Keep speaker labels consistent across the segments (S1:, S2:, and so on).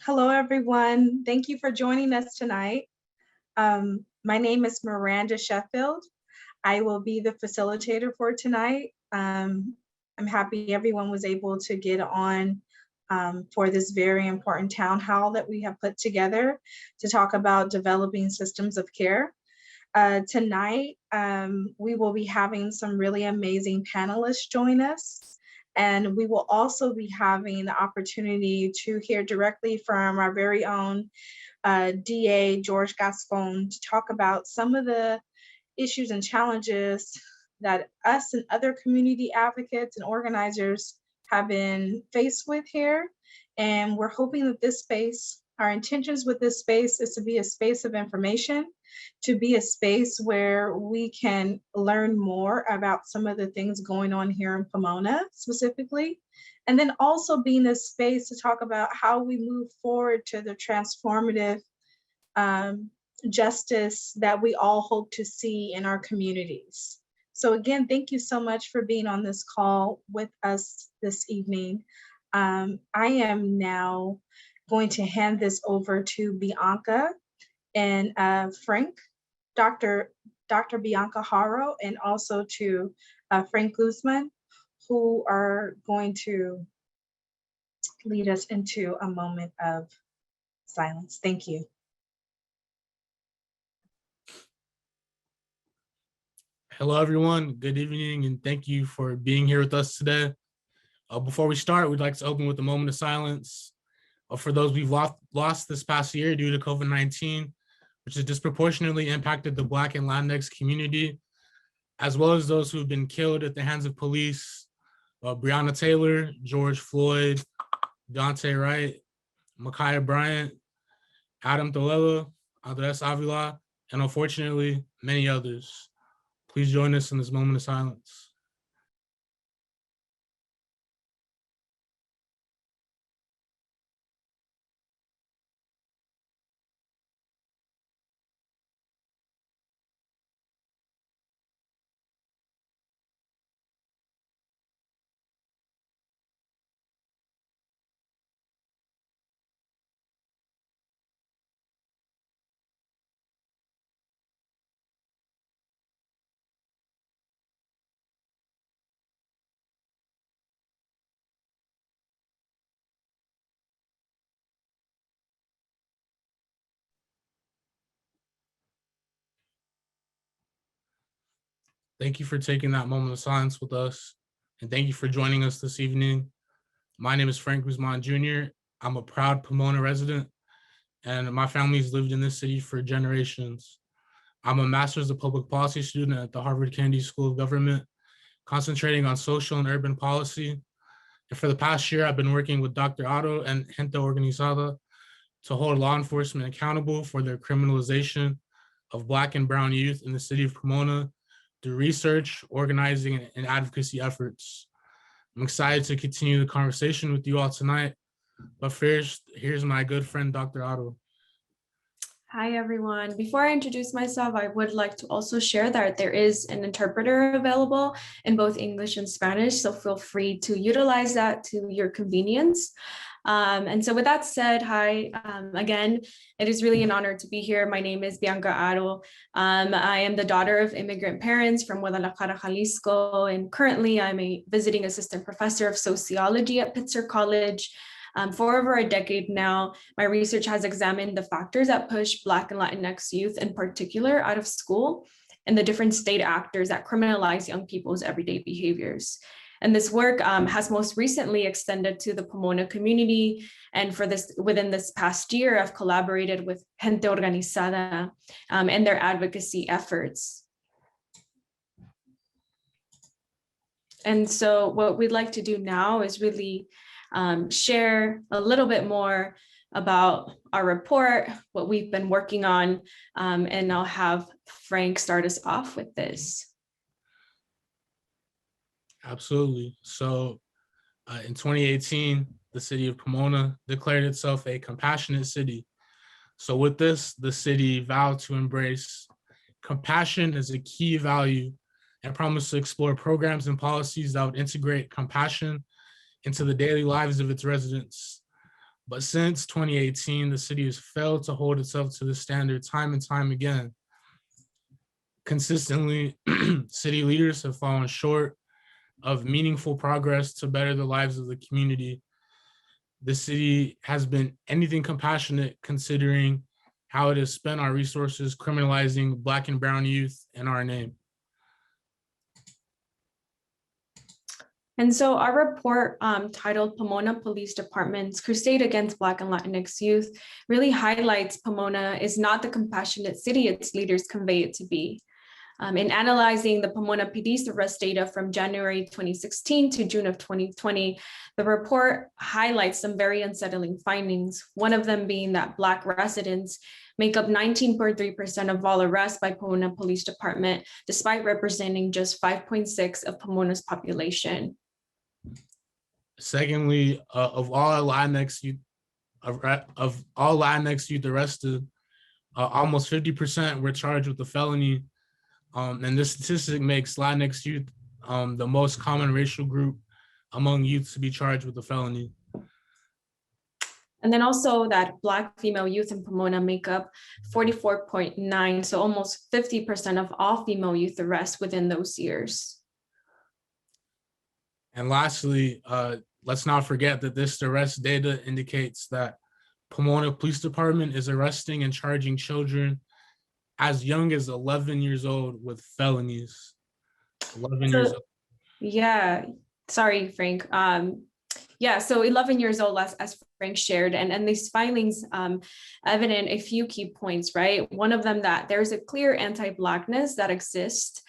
S1: Hello, everyone. Thank you for joining us tonight. My name is Miranda Sheffield. I will be the facilitator for tonight. I'm happy everyone was able to get on for this very important town hall that we have put together to talk about developing systems of care. Tonight, we will be having some really amazing panelists join us. And we will also be having the opportunity to hear directly from our very own DA, George Gascon, to talk about some of the issues and challenges that us and other community advocates and organizers have been faced with here. And we're hoping that this space, our intentions with this space is to be a space of information, to be a space where we can learn more about some of the things going on here in Pomona specifically, and then also being a space to talk about how we move forward to the transformative justice that we all hope to see in our communities. So again, thank you so much for being on this call with us this evening. I am now going to hand this over to Bianca and Frank, Dr. Bianca Haro, and also to Frank Guzman, who are going to lead us into a moment of silence. Thank you.
S2: Hello, everyone. Good evening, and thank you for being here with us today. Before we start, we'd like to open with a moment of silence for those we've lost this past year due to COVID-19, which has disproportionately impacted the Black and Latinx community, as well as those who've been killed at the hands of police: Breonna Taylor, George Floyd, Daunte Wright, Ma'Khia Bryant, Adam Tolela, Andres Avila, and unfortunately, many others. Please join us in this moment of silence. Thank you for taking that moment of silence with us, and thank you for joining us this evening. My name is Frank Guzman Jr. I'm a proud Pomona resident, and my family's lived in this city for generations. I'm a master's of public policy student at the Harvard Kennedy School of Government, concentrating on social and urban policy. And for the past year, I've been working with Dr. Otto and Gente Organizada to hold law enforcement accountable for their criminalization of Black and Brown youth in the city of Pomona through research, organizing, and advocacy efforts. I'm excited to continue the conversation with you all tonight. But first, here's my good friend, Dr. Otto.
S3: Hi, everyone. Before I introduce myself, I would like to also share that there is an interpreter available in both English and Spanish, so feel free to utilize that to your convenience. And so with that said, hi, again, it is really an honor to be here. My name is Bianca Aro. I am the daughter of immigrant parents from Guadalajara, Jalisco, and currently I'm a visiting assistant professor of sociology at Pitzer College. For over a decade now, my research has examined the factors that push Black and Latinx youth in particular out of school and the different state actors that criminalize young people's everyday behaviors. And this work has most recently extended to the Pomona community. And within this past year, I've collaborated with Gente Organizada and their advocacy efforts. And so what we'd like to do now is really share a little bit more about our report, what we've been working on, and I'll have Frank start us off with this.
S2: Absolutely. So in 2018, the city of Pomona declared itself a compassionate city. So with this, the city vowed to embrace compassion as a key value and promised to explore programs and policies that would integrate compassion into the daily lives of its residents. But since 2018, the city has failed to hold itself to the standard time and time again. Consistently, city leaders have fallen short of meaningful progress to better the lives of the community. The city has been anything compassionate considering how it has spent our resources criminalizing Black and brown youth in our name.
S3: And so our report titled Pomona Police Department's Crusade Against Black and Latinx Youth really highlights Pomona is not the compassionate city its leaders convey it to be. In analyzing the Pomona PD's arrest data from January 2016 to June of 2020, the report highlights some very unsettling findings, one of them being that Black residents make up 19.3% of all arrests by Pomona Police Department, despite representing just 5.6% of Pomona's population.
S2: Secondly, of all Latinx youth arrested, almost 50% were charged with a felony. And this statistic makes Latinx youth the most common racial group among youth to be charged with a felony.
S3: And then also that Black female youth in Pomona make up 44.9%, so almost 50% of all female youth arrests within those years.
S2: And lastly, let's not forget that this arrest data indicates that Pomona Police Department is arresting and charging children as young as 11 years old with felonies. 11 years old.
S3: Yeah, sorry, Frank. So 11 years old, as Frank shared, and these filings evident a few key points, right? One of them that there's a clear anti-Blackness that exists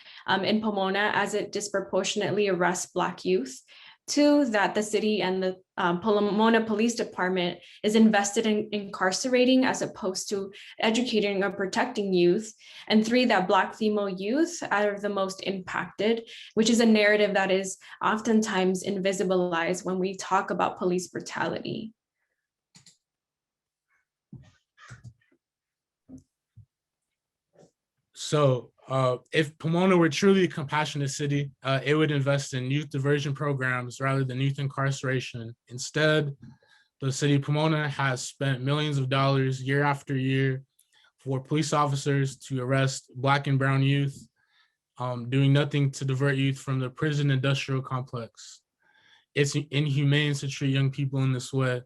S3: in Pomona as it disproportionately arrests Black youth. Two, that the city and the Pomona Police Department is invested in incarcerating as opposed to educating or protecting youth. And three, that Black female youth are the most impacted, which is a narrative that is oftentimes invisibilized when we talk about police brutality.
S2: So if Pomona were truly a compassionate city, it would invest in youth diversion programs rather than youth incarceration. Instead, the city of Pomona has spent millions of dollars year after year for police officers to arrest Black and brown youth, doing nothing to divert youth from the prison industrial complex. It's inhumane to treat young people in this way,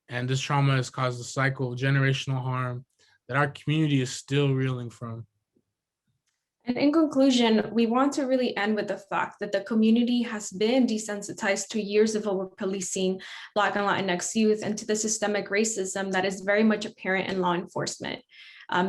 S2: and this trauma has caused a cycle of generational harm that our community is still reeling from.
S3: And in conclusion, we want to really end with the fact that the community has been desensitized to years of over-policing Black and Latinx youth and to the systemic racism that is very much apparent in law enforcement.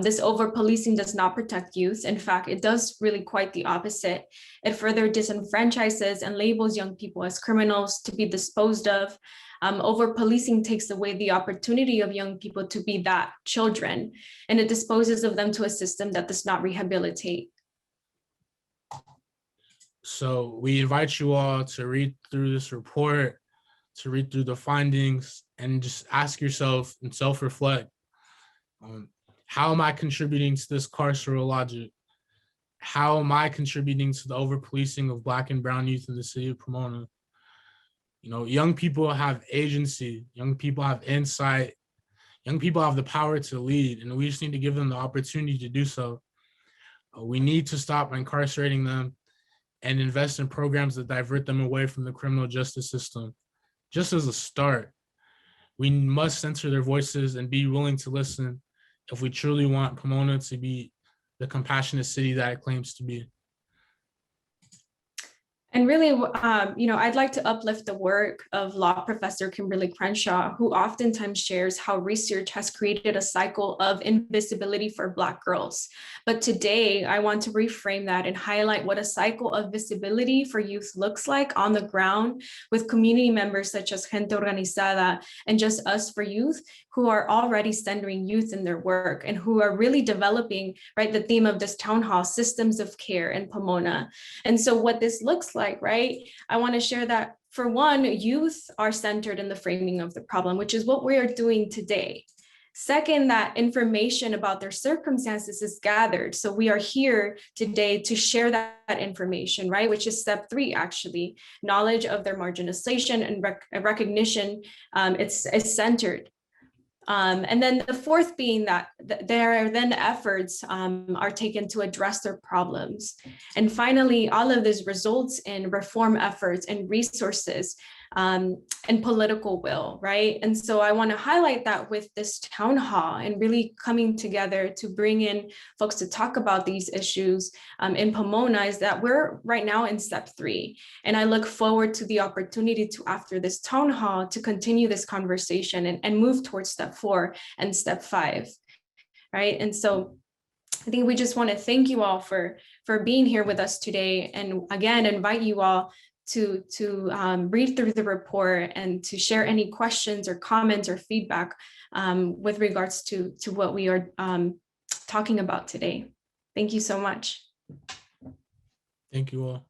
S3: This over-policing does not protect youth. In fact, it does really quite the opposite. It further disenfranchises and labels young people as criminals to be disposed of. Over-policing takes away the opportunity of young people to be that children, and it disposes of them to a system that does not rehabilitate.
S2: So we invite you all to read through this report, to read through the findings, and just ask yourself and self-reflect. How am I contributing to this carceral logic? How am I contributing to the over-policing of Black and brown youth in the city of Pomona? You know, young people have agency, young people have insight, young people have the power to lead, and we just need to give them the opportunity to do so. We need to stop incarcerating them and invest in programs that divert them away from the criminal justice system. Just as a start, we must censor their voices and be willing to listen if we truly want Pomona to be the compassionate city that it claims to be.
S3: And really, I'd like to uplift the work of law professor Kimberly Crenshaw, who oftentimes shares how research has created a cycle of invisibility for Black girls. But today, I want to reframe that and highlight what a cycle of visibility for youth looks like on the ground with community members such as Gente Organizada and Just Us for Youth, who are already centering youth in their work and who are really developing, right, the theme of this town hall, systems of care in Pomona. And so what this looks like, right, I want to share that for one, youth are centered in the framing of the problem, which is what we are doing today. Second, that information about their circumstances is gathered. So we are here today to share that information, right? Which is step 3, actually. Knowledge of their marginalization and recognition, it's centered. And then the fourth being that there are then efforts are taken to address their problems. And finally, all of this results in reform efforts and resources and political will, right? And so I want to highlight that with this town hall and really coming together to bring in folks to talk about these issues in Pomona is that we're right now in step 3. And I look forward to the opportunity to, after this town hall, to continue this conversation and move towards step 4 and step 5, right? And so I think we just want to thank you all for being here with us today. And again, invite you all to read through the report and to share any questions or comments or feedback with regards to what we are talking about today. Thank you so much.
S2: Thank you all.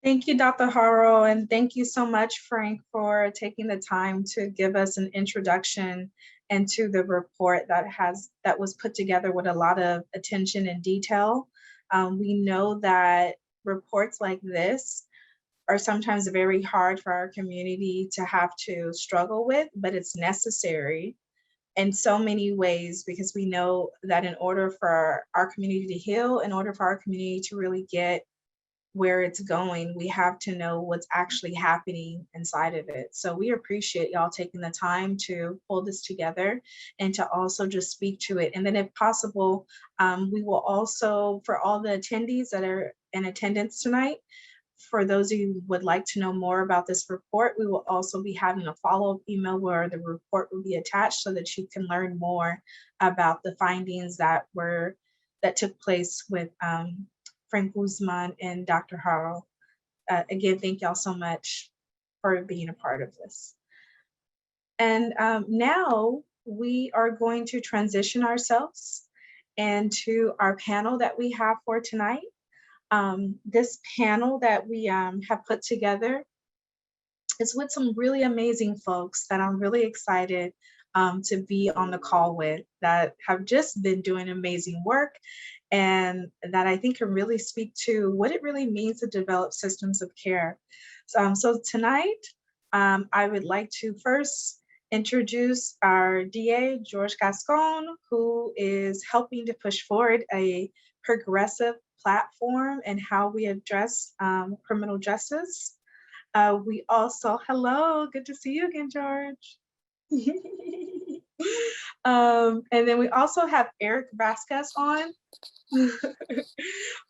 S1: Thank you, Dr. Haro, and thank you so much, Frank, for taking the time to give us an introduction into the report that was put together with a lot of attention and detail. We know that reports like this are sometimes very hard for our community to have to struggle with, but it's necessary in so many ways, because we know that in order for our community to heal, in order for our community to really get where it's going, we have to know what's actually happening inside of it. So we appreciate y'all taking the time to pull this together and to also just speak to it. And then if possible, we will also, for all the attendees that are in attendance tonight, for those of you who would like to know more about this report, we will also be having a follow-up email where the report will be attached so that you can learn more about the findings that took place with Frank Guzman and Dr. Haro. Again, thank y'all so much for being a part of this. And now we are going to transition ourselves into our panel that we have for tonight. This panel that we have put together is with some really amazing folks that I'm really excited to be on the call with, that have just been doing amazing work and that I think can really speak to what it really means to develop systems of care. So tonight, I would like to first introduce our DA, George Gascon, who is helping to push forward a progressive platform and how we address criminal justice. We also, hello, good to see you again, George. And then we also have Eric Vasquez on,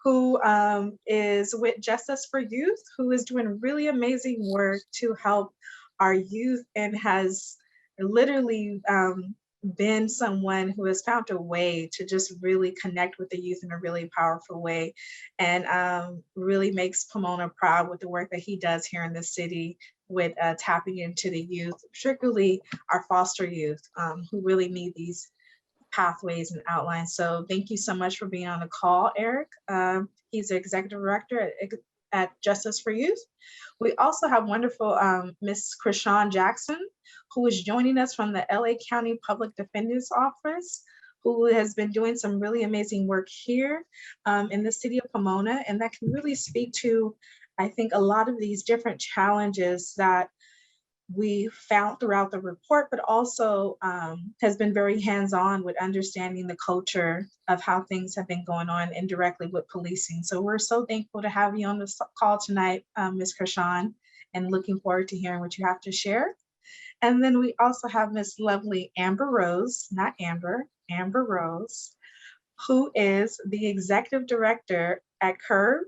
S1: who is with Justice for Youth, who is doing really amazing work to help our youth and has literally been someone who has found a way to just really connect with the youth in a really powerful way, and really makes Pomona proud with the work that he does here in the city with tapping into the youth, particularly our foster youth who really need these pathways and outlines. So thank you so much for being on the call, Eric. He's the executive director at Justice for Youth. We also have wonderful Ms. Krishan Jackson, who is joining us from the LA County Public Defender's Office, who has been doing some really amazing work here in the city of Pomona, and that can really speak to, I think, a lot of these different challenges that we found throughout the report, but also has been very hands-on with understanding the culture of how things have been going on indirectly with policing. So we're so thankful to have you on this call tonight, Ms. Krishan, and looking forward to hearing what you have to share. And then we also have Ms. Lovely Amber Rose, not Amber, Amber Rose, who is the executive director at CURB,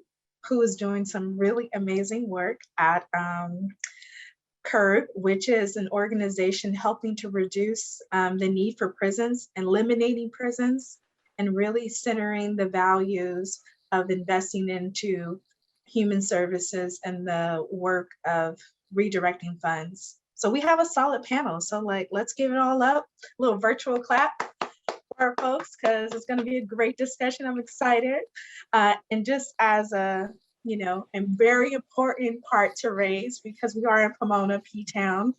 S1: who is doing some really amazing work at CURB, which is an organization helping to reduce the need for prisons, eliminating prisons, and really centering the values of investing into human services and the work of redirecting funds. So we have a solid panel. So let's give it all up, a little virtual clap for our folks, because it's going to be a great discussion. I'm excited. And just as a very important part to raise, because we are in Pomona, P-Town.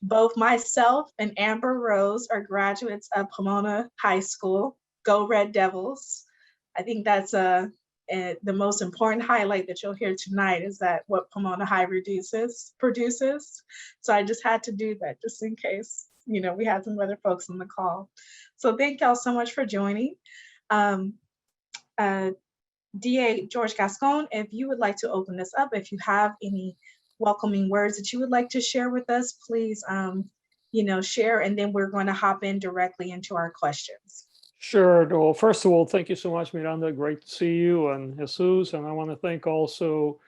S1: Both myself and Amber Rose are graduates of Pomona High School. Go Red Devils. I think that's the most important highlight that you'll hear tonight, is that what Pomona High produces. So I just had to do that just in case. we had some other folks on the call. So thank y'all so much for joining. Um, DA George Gascon, if you would like to open this up, if you have any welcoming words that you would like to share with us, please, share, and then we're going to hop in directly into our questions.
S4: Sure. Well, first of all, thank you so much, Miranda. Great to see you and Jesus. And I want to thank also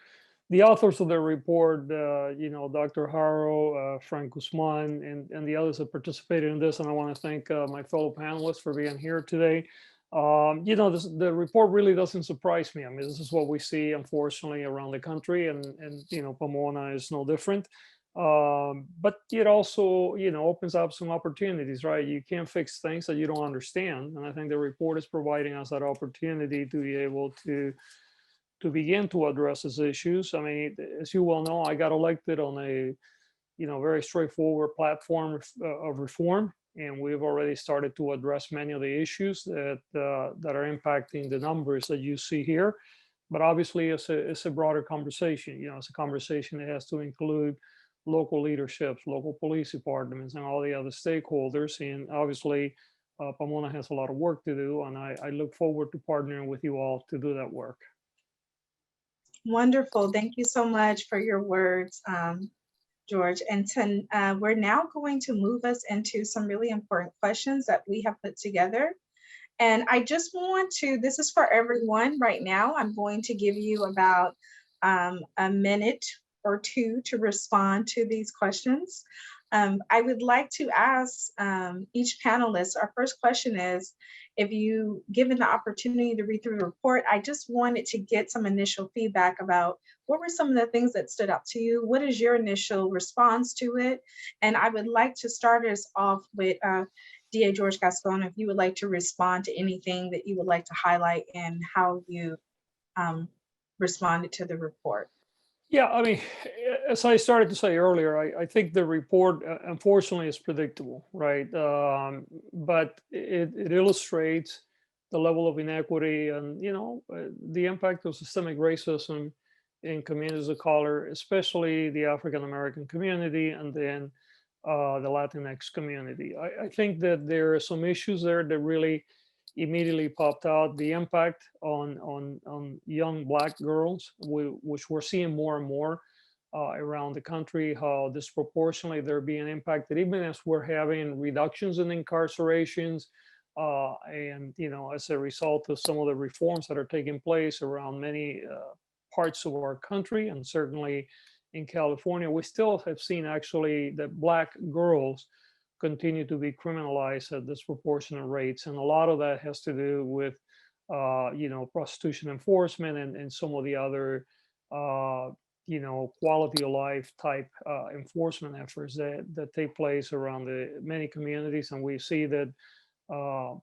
S4: the authors of the report, Dr. Haro, Frank Guzman, and the others that participated in this. And I want to thank my fellow panelists for being here today. The report really doesn't surprise me. I mean, this is what we see, unfortunately, around the country, and Pomona is no different. But it also, opens up some opportunities, right? You can't fix things that you don't understand. And I think the report is providing us that opportunity to be able to begin to address these issues. I mean, as you well know, I got elected on a, very straightforward platform of reform. And we've already started to address many of the issues that are impacting the numbers that you see here. But obviously, it's a broader conversation. It's a conversation that has to include local leaderships, local police departments, and all the other stakeholders. And obviously, Pomona has a lot of work to do, and I look forward to partnering with you all to do that work.
S1: Wonderful. Thank you so much for your words, George. And we're now going to move us into some really important questions that we have put together. And I just want to, this is for everyone right now. I'm going to give you about a minute or two to respond to these questions. I would like to ask each panelist, our first question is, if you given the opportunity to read through the report, I just wanted to get some initial feedback about what were some of the things that stood out to you? What is your initial response to it? And I would like to start us off with DA George Gascon, if you would like to respond to anything that you would like to highlight and how you responded to the report.
S4: Yeah, I mean, as I started to say earlier, I think the report, unfortunately, is predictable, right? But it illustrates the level of inequity and, the impact of systemic racism in communities of color, especially the African American community, and then the Latinx community. I think that there are some issues there that really immediately popped out. The impact on young Black girls, which we're seeing more and more around the country, how disproportionately they're being impacted, even as we're having reductions in incarcerations, and as a result of some of the reforms that are taking place around many parts of our country, and certainly in California, we still have seen actually that Black girls continue to be criminalized at disproportionate rates. And a lot of that has to do with, prostitution enforcement and some of the other, quality of life type enforcement efforts that take place around many communities. And we see that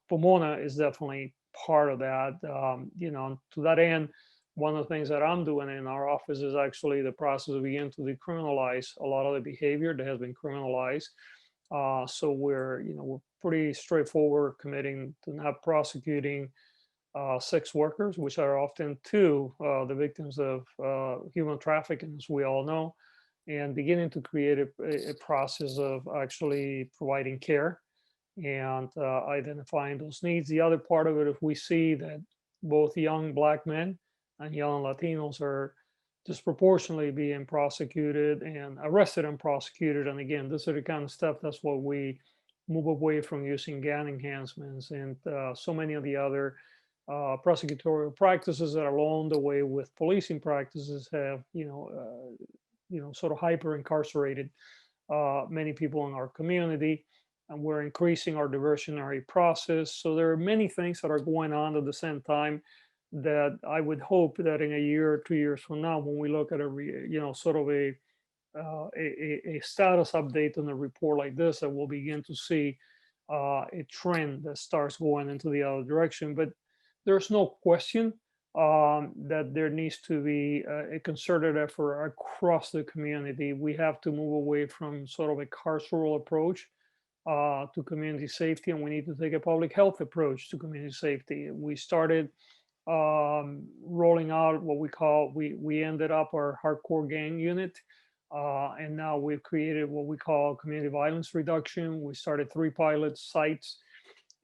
S4: Pomona is definitely part of that. To that end, one of the things that I'm doing in our office is actually the process of beginning to decriminalize a lot of the behavior that has been criminalized. So we're pretty straightforward, committing to not prosecuting sex workers, which are often too the victims of human trafficking, as we all know, and beginning to create a process of actually providing care and identifying those needs. The other part of it, if we see that both young Black men and young Latinos are disproportionately being prosecuted and arrested and prosecuted. And again, this is the kind of stuff, that's what we move away from using gang enhancements and so many of the other prosecutorial practices that are along the way with policing practices have, sort of hyper incarcerated many people in our community. And we're increasing our diversionary process. So there are many things that are going on at the same time that I would hope that in a year or 2 years from now, when we look at sort of a status update on a report like this, that we'll begin to see a trend that starts going into the other direction. But there's no question that there needs to be a concerted effort across the community. We have to move away from sort of a carceral approach to community safety, and we need to take a public health approach to community safety. We started rolling out what we ended up our hardcore gang unit And now we've created what we call community violence reduction. We started 3 pilot sites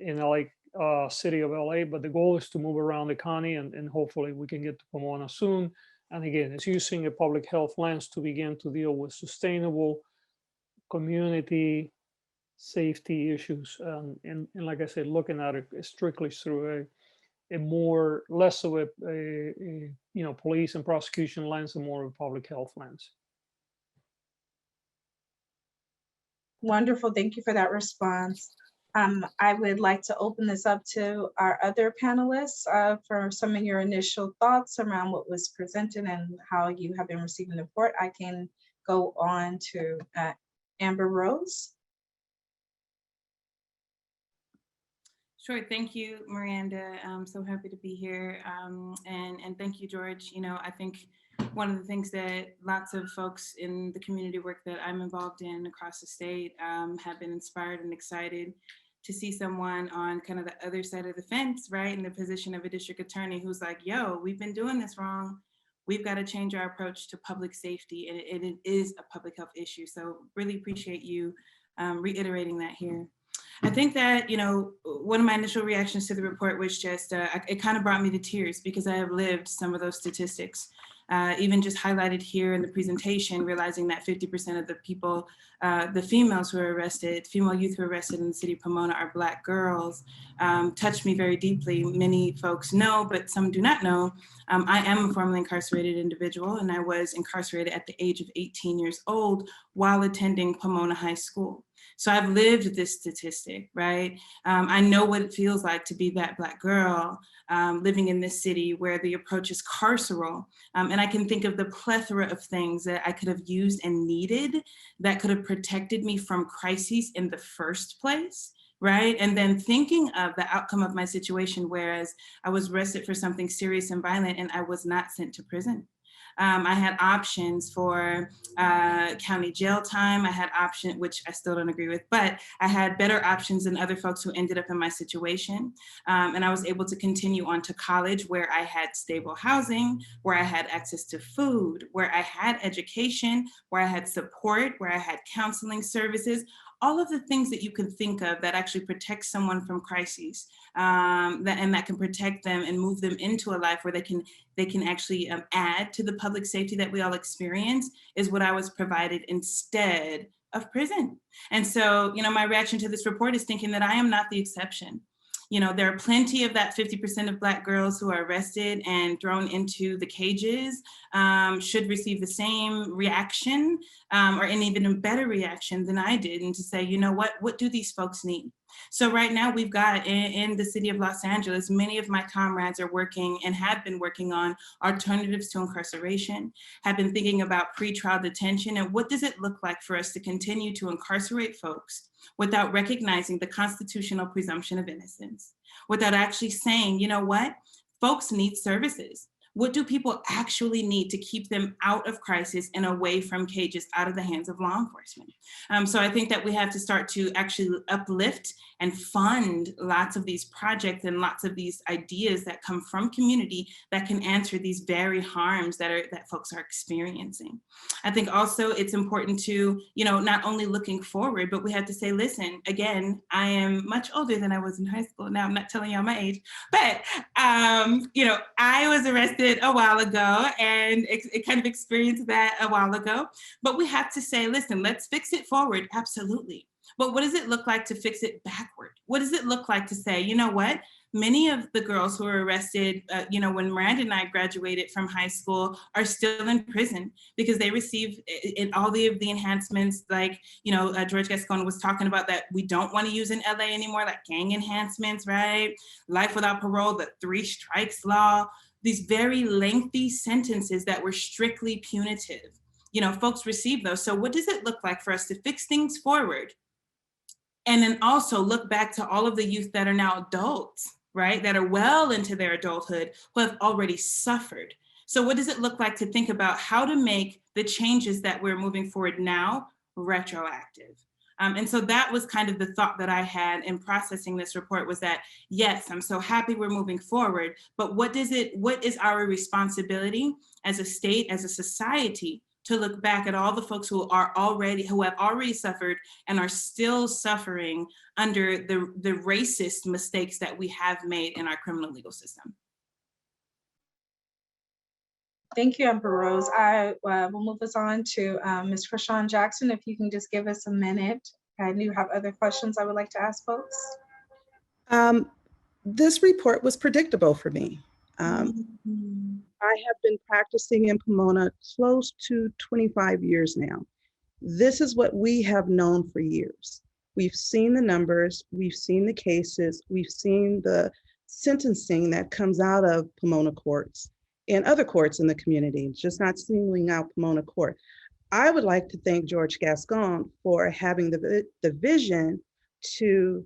S4: in LA, city of LA, but the goal is to move around the county, and hopefully we can get to Pomona soon. And again, it's using a public health lens to begin to deal with sustainable community safety issues. And like I said, looking at it strictly through a more, less of a police and prosecution lens and more of a public health lens.
S1: Wonderful. Thank you for that response. I would like to open this up to our other panelists for some of your initial thoughts around what was presented and how you have been receiving the report. I can go on to Amber Rose.
S5: Sure. Thank you, Miranda. I'm so happy to be here. And thank you, George. You know, I think one of the things that lots of folks in the community work that I'm involved in across the state have been inspired and excited to see someone on kind of the other side of the fence, right, in the position of a district attorney who's like, yo, we've been doing this wrong. We've got to change our approach to public safety, and it is a public health issue. So really appreciate you reiterating that here. I think that, you know, one of my initial reactions to the report was just, it kind of brought me to tears because I have lived some of those statistics. Even just highlighted here in the presentation, realizing that 50% of the people, the females who are arrested, female youth who are arrested in the city of Pomona are Black girls, touched me very deeply. Many folks know, but some do not know. I am a formerly incarcerated individual, and I was incarcerated at the age of 18 years old while attending Pomona High School. So I've lived this statistic, right? I know what it feels like to be that Black girl living in this city where the approach is carceral. And I can think of the plethora of things that I could have used and needed that could have protected me from crises in the first place, right? And then thinking of the outcome of my situation, whereas I was arrested for something serious and violent and I was not sent to prison. I had options for county jail time. I had options, which I still don't agree with, but I had better options than other folks who ended up in my situation. And I was able to continue on to college where I had stable housing, where I had access to food, where I had education, where I had support, where I had counseling services, all of the things that you can think of that actually protect someone from crises, and that can protect them and move them into a life where they can actually add to the public safety that we all experience, is what I was provided instead of prison. And so, you know, my reaction to this report is thinking that I am not the exception. You know, there are plenty of that 50% of Black girls who are arrested and thrown into the cages should receive the same reaction or an even better reaction than I did, and to say, you know what do these folks need? So right now we've got in the city of Los Angeles, many of my comrades are working and have been working on alternatives to incarceration, have been thinking about pretrial detention, and what does it look like for us to continue to incarcerate folks without recognizing the constitutional presumption of innocence, without actually saying, you know what, folks need services. What do people actually need to keep them out of crisis and away from cages, out of the hands of law enforcement? So I think that we have to start to actually uplift and fund lots of these projects and lots of these ideas that come from community that can answer these very harms that folks are experiencing. I think also it's important to, you know, not only looking forward, but we have to say, listen, again, I am much older than I was in high school. Now I'm not telling y'all my age, but you know, I was arrested a while ago and it kind of experienced that a while ago, but we have to say, listen, let's fix it forward. Absolutely. But what does it look like to fix it backward? What does it look like to say, you know what? Many of the girls who were arrested, you know, when Miranda and I graduated from high school are still in prison because they received all of the enhancements, like, you know, George Gascon was talking about that we don't want to use in LA anymore, like gang enhancements, right? Life without parole, the 3 strikes law, these very lengthy sentences that were strictly punitive. You know, folks receive those. So what does it look like for us to fix things forward? And then also look back to all of the youth that are now adults, right? That are well into their adulthood, who have already suffered. So what does it look like to think about how to make the changes that we're moving forward now retroactive? And so that was kind of the thought that I had in processing this report, was that, yes, I'm so happy we're moving forward, but what is our responsibility as a state, as a society, to look back at all the folks who have already suffered and are still suffering under the racist mistakes that we have made in our criminal legal system.
S1: Thank you, Emperor Rose. I will move us on to Ms. Krishan Jackson. If you can just give us a minute. I do have other questions I would like to ask folks.
S6: This report was predictable for me. I have been practicing in Pomona close to 25 years now. This is what we have known for years. We've seen the numbers, we've seen the cases, we've seen the sentencing that comes out of Pomona courts and other courts in the community, just not singling out Pomona court. I would like to thank George Gascon for having the vision to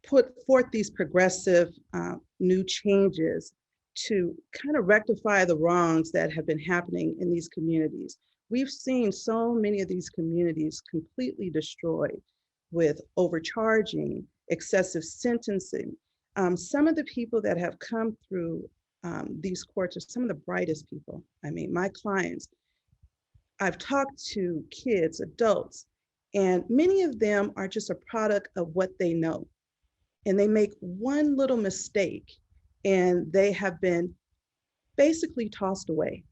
S6: put forth these progressive new changes to kind of rectify the wrongs that have been happening in these communities. We've seen so many of these communities completely destroyed with overcharging, excessive sentencing. Some of the people that have come through these courts are some of the brightest people. I mean, my clients, I've talked to kids, adults, and many of them are just a product of what they know. And they make one little mistake and they have been basically tossed away.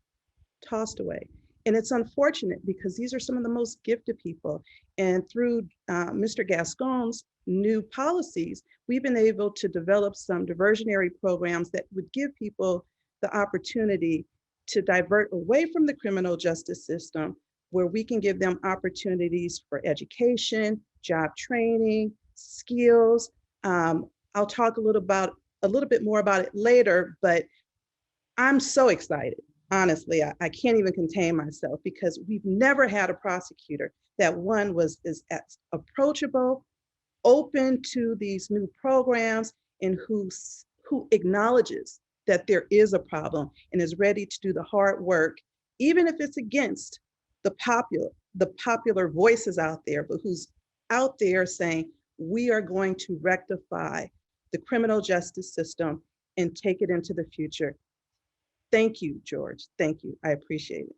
S6: And it's unfortunate because these are some of the most gifted people. And through Mr. Gascon's new policies, we've been able to develop some diversionary programs that would give people the opportunity to divert away from the criminal justice system, where we can give them opportunities for education, job training, skills. I'll talk a little bit more about it later, but I'm so excited. Honestly, I can't even contain myself because we've never had a prosecutor that is as approachable, open to these new programs, and who acknowledges that there is a problem and is ready to do the hard work, even if it's against the popular voices out there, but who's out there saying, we are going to rectify the criminal justice system and take it into the future. Thank you, George. Thank you. I appreciate it.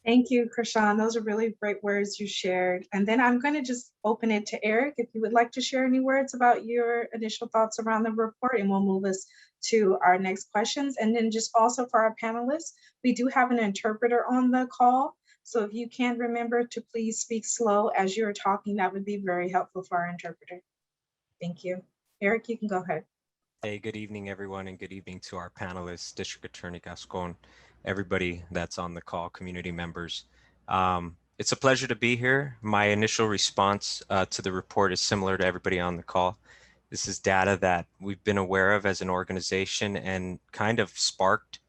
S1: Thank you, Krishan. Those are really great words you shared. And then I'm going to just open it to Eric, if you would like to share any words about your initial thoughts around the report, and we'll move us to our next questions. And then just also for our panelists, we do have an interpreter on the call. So if you can remember to please speak slow as you're talking, that would be very helpful for our interpreter. Thank you. Eric, you can go ahead.
S7: Hey, good evening, everyone, and good evening to our panelists, District Attorney Gascon, everybody that's on the call, community members. It's a pleasure to be here. My initial response to the report is similar to everybody on the call. This is data that we've been aware of as an organization and kind of sparked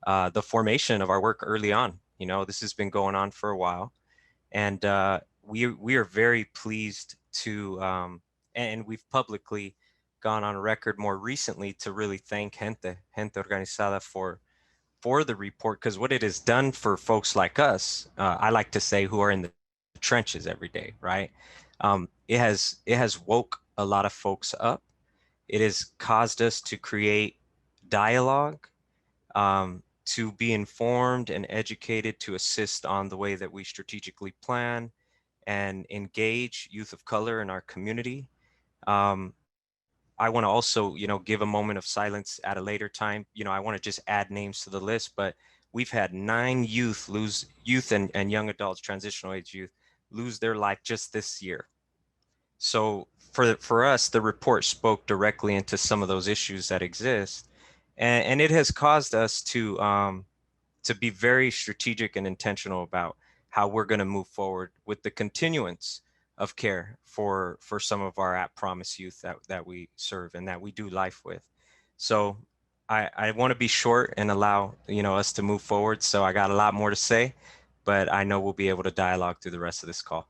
S7: the formation of our work early on. You know, this has been going on for a while, and we are very pleased to, and we've publicly gone on record more recently to really thank Gente Organizada for the report, because what it has done for folks like us, I like to say, who are in the trenches every day, right? It has woke a lot of folks up. It has caused us to create dialogue, to be informed and educated, to assist on the way that we strategically plan and engage youth of color in our community. I want to also, give a moment of silence at a later time. I want to just add names to the list, but we've had 9 youth and young adults, transitional age youth, lose their life just this year. So for us, the report spoke directly into some of those issues that exist, and it has caused us to be very strategic and intentional about how we're going to move forward with the continuance of care for some of our at promise youth that we serve and that we do life with. So I want to be short and allow us to move forward. So I got a lot more to say, but I know we'll be able to dialogue through the rest of this call.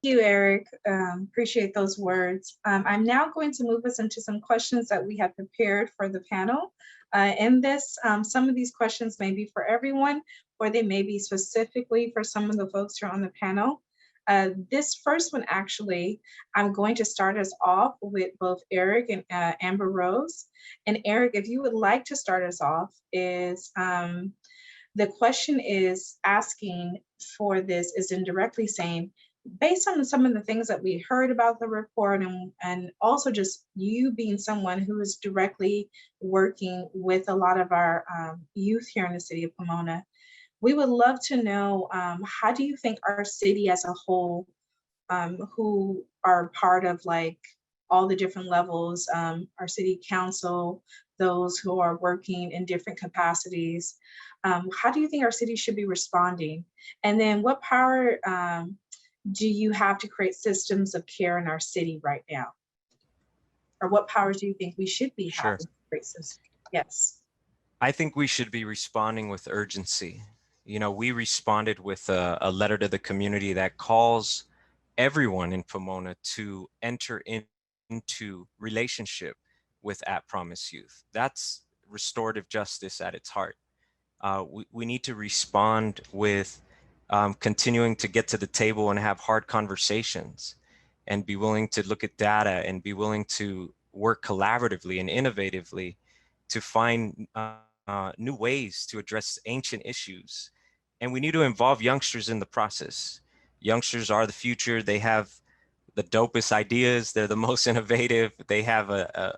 S1: Thank you, Eric. Appreciate those words. I'm now going to move us into some questions that we have prepared for the panel. In this, some of these questions may be for everyone, or they may be specifically for some of the folks who are on the panel. This first one, actually, I'm going to start us off with both Eric and Amber Rose. And Eric, if you would like to start us off, the question is asking for this is indirectly saying, based on some of the things that we heard about the report and also just you being someone who is directly working with a lot of our youth here in the city of Pomona, we would love to know, how do you think our city as a whole, who are part of like all the different levels, our city council, those who are working in different capacities, how do you think our city should be responding? And then what power do you have to create systems of care in our city right now? Or what powers do you think we should be
S7: Sure.
S1: having to create systems? Yes.
S7: I think we should be responding with urgency. You know, we responded with a letter to the community that calls everyone in Pomona to enter into relationship with At Promise Youth. That's restorative justice at its heart. We need to respond with continuing to get to the table and have hard conversations and be willing to look at data and be willing to work collaboratively and innovatively to find new ways to address ancient issues. And we need to involve youngsters in the process. Youngsters are the future. They have the dopest ideas. They're the most innovative. They have a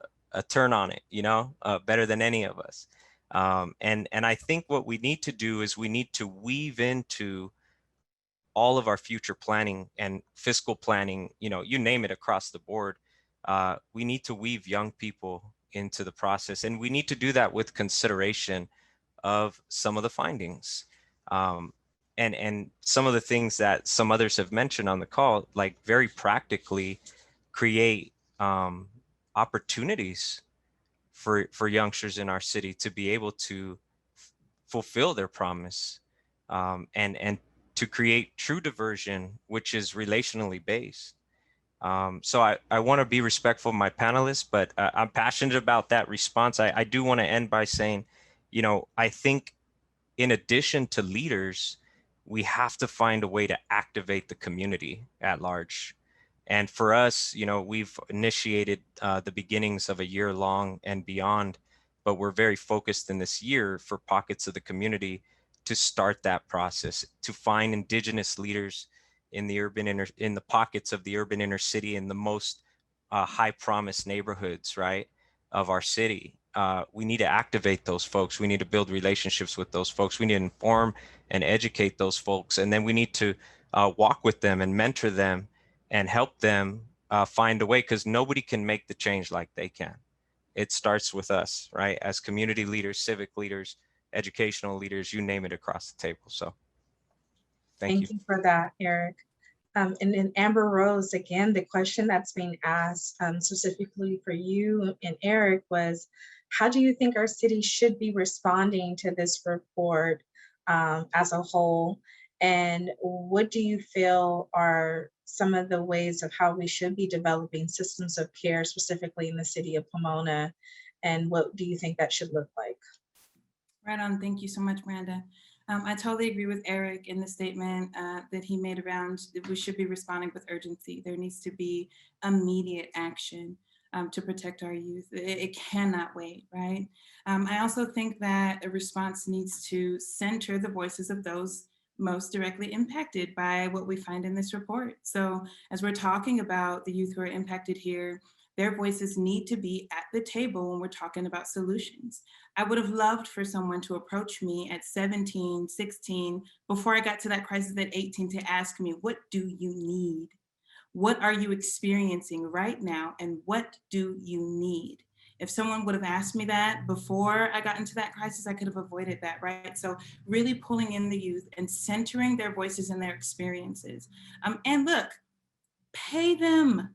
S7: turn on it, you know, better than any of us. And I think what we need to do is we need to weave into all of our future planning and fiscal planning, you know, you name it, across the board. We need to weave young people into the process, and we need to do that with consideration of some of the findings. And some of the things that some others have mentioned on the call, like very practically create opportunities for youngsters in our city to be able to fulfill their promise, and to create true diversion, which is relationally based. So I want to be respectful of my panelists, but I'm passionate about that response. I do want to end by saying, you know, I think in addition to leaders, we have to find a way to activate the community at large. And for us, you know, we've initiated the beginnings of a year long and beyond, but we're very focused in this year for pockets of the community to start that process, to find indigenous leaders in the in the pockets of the urban inner city, in the most high promise neighborhoods, right, of our city. We need to activate those folks. We need to build relationships with those folks. We need to inform and educate those folks. And then we need to walk with them and mentor them and help them find a way, because nobody can make the change like they can. It starts with us, right? As community leaders, civic leaders, educational leaders, you name it, across the table. So thank you.
S1: Thank you for that, Eric. And then Amber Rose, again, the question that's being asked specifically for you and Eric was, how do you think our city should be responding to this report as a whole? And what do you feel are some of the ways of how we should be developing systems of care, specifically in the city of Pomona? And what do you think that should look like?
S5: Right on. Thank you so much, Miranda. I totally agree with Eric in the statement that he made around that we should be responding with urgency. There needs to be immediate action to protect our youth. It cannot wait, right? I also think that a response needs to center the voices of those most directly impacted by what we find in this report. So as we're talking about the youth who are impacted here, their voices need to be at the table when we're talking about solutions. I would have loved for someone to approach me at 17, 16, before I got to that crisis at 18, to ask me, what do you need? What are you experiencing right now? And what do you need? If someone would have asked me that before I got into that crisis, I could have avoided that, right? So really pulling in the youth and centering their voices and their experiences. And look, pay them.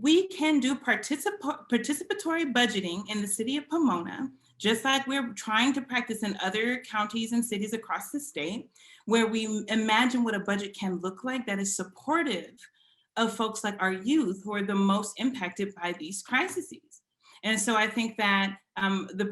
S5: We can do participatory budgeting in the city of Pomona, just like we're trying to practice in other counties and cities across the state, where we imagine what a budget can look like that is supportive of folks like our youth who are the most impacted by these crises. And so I think that the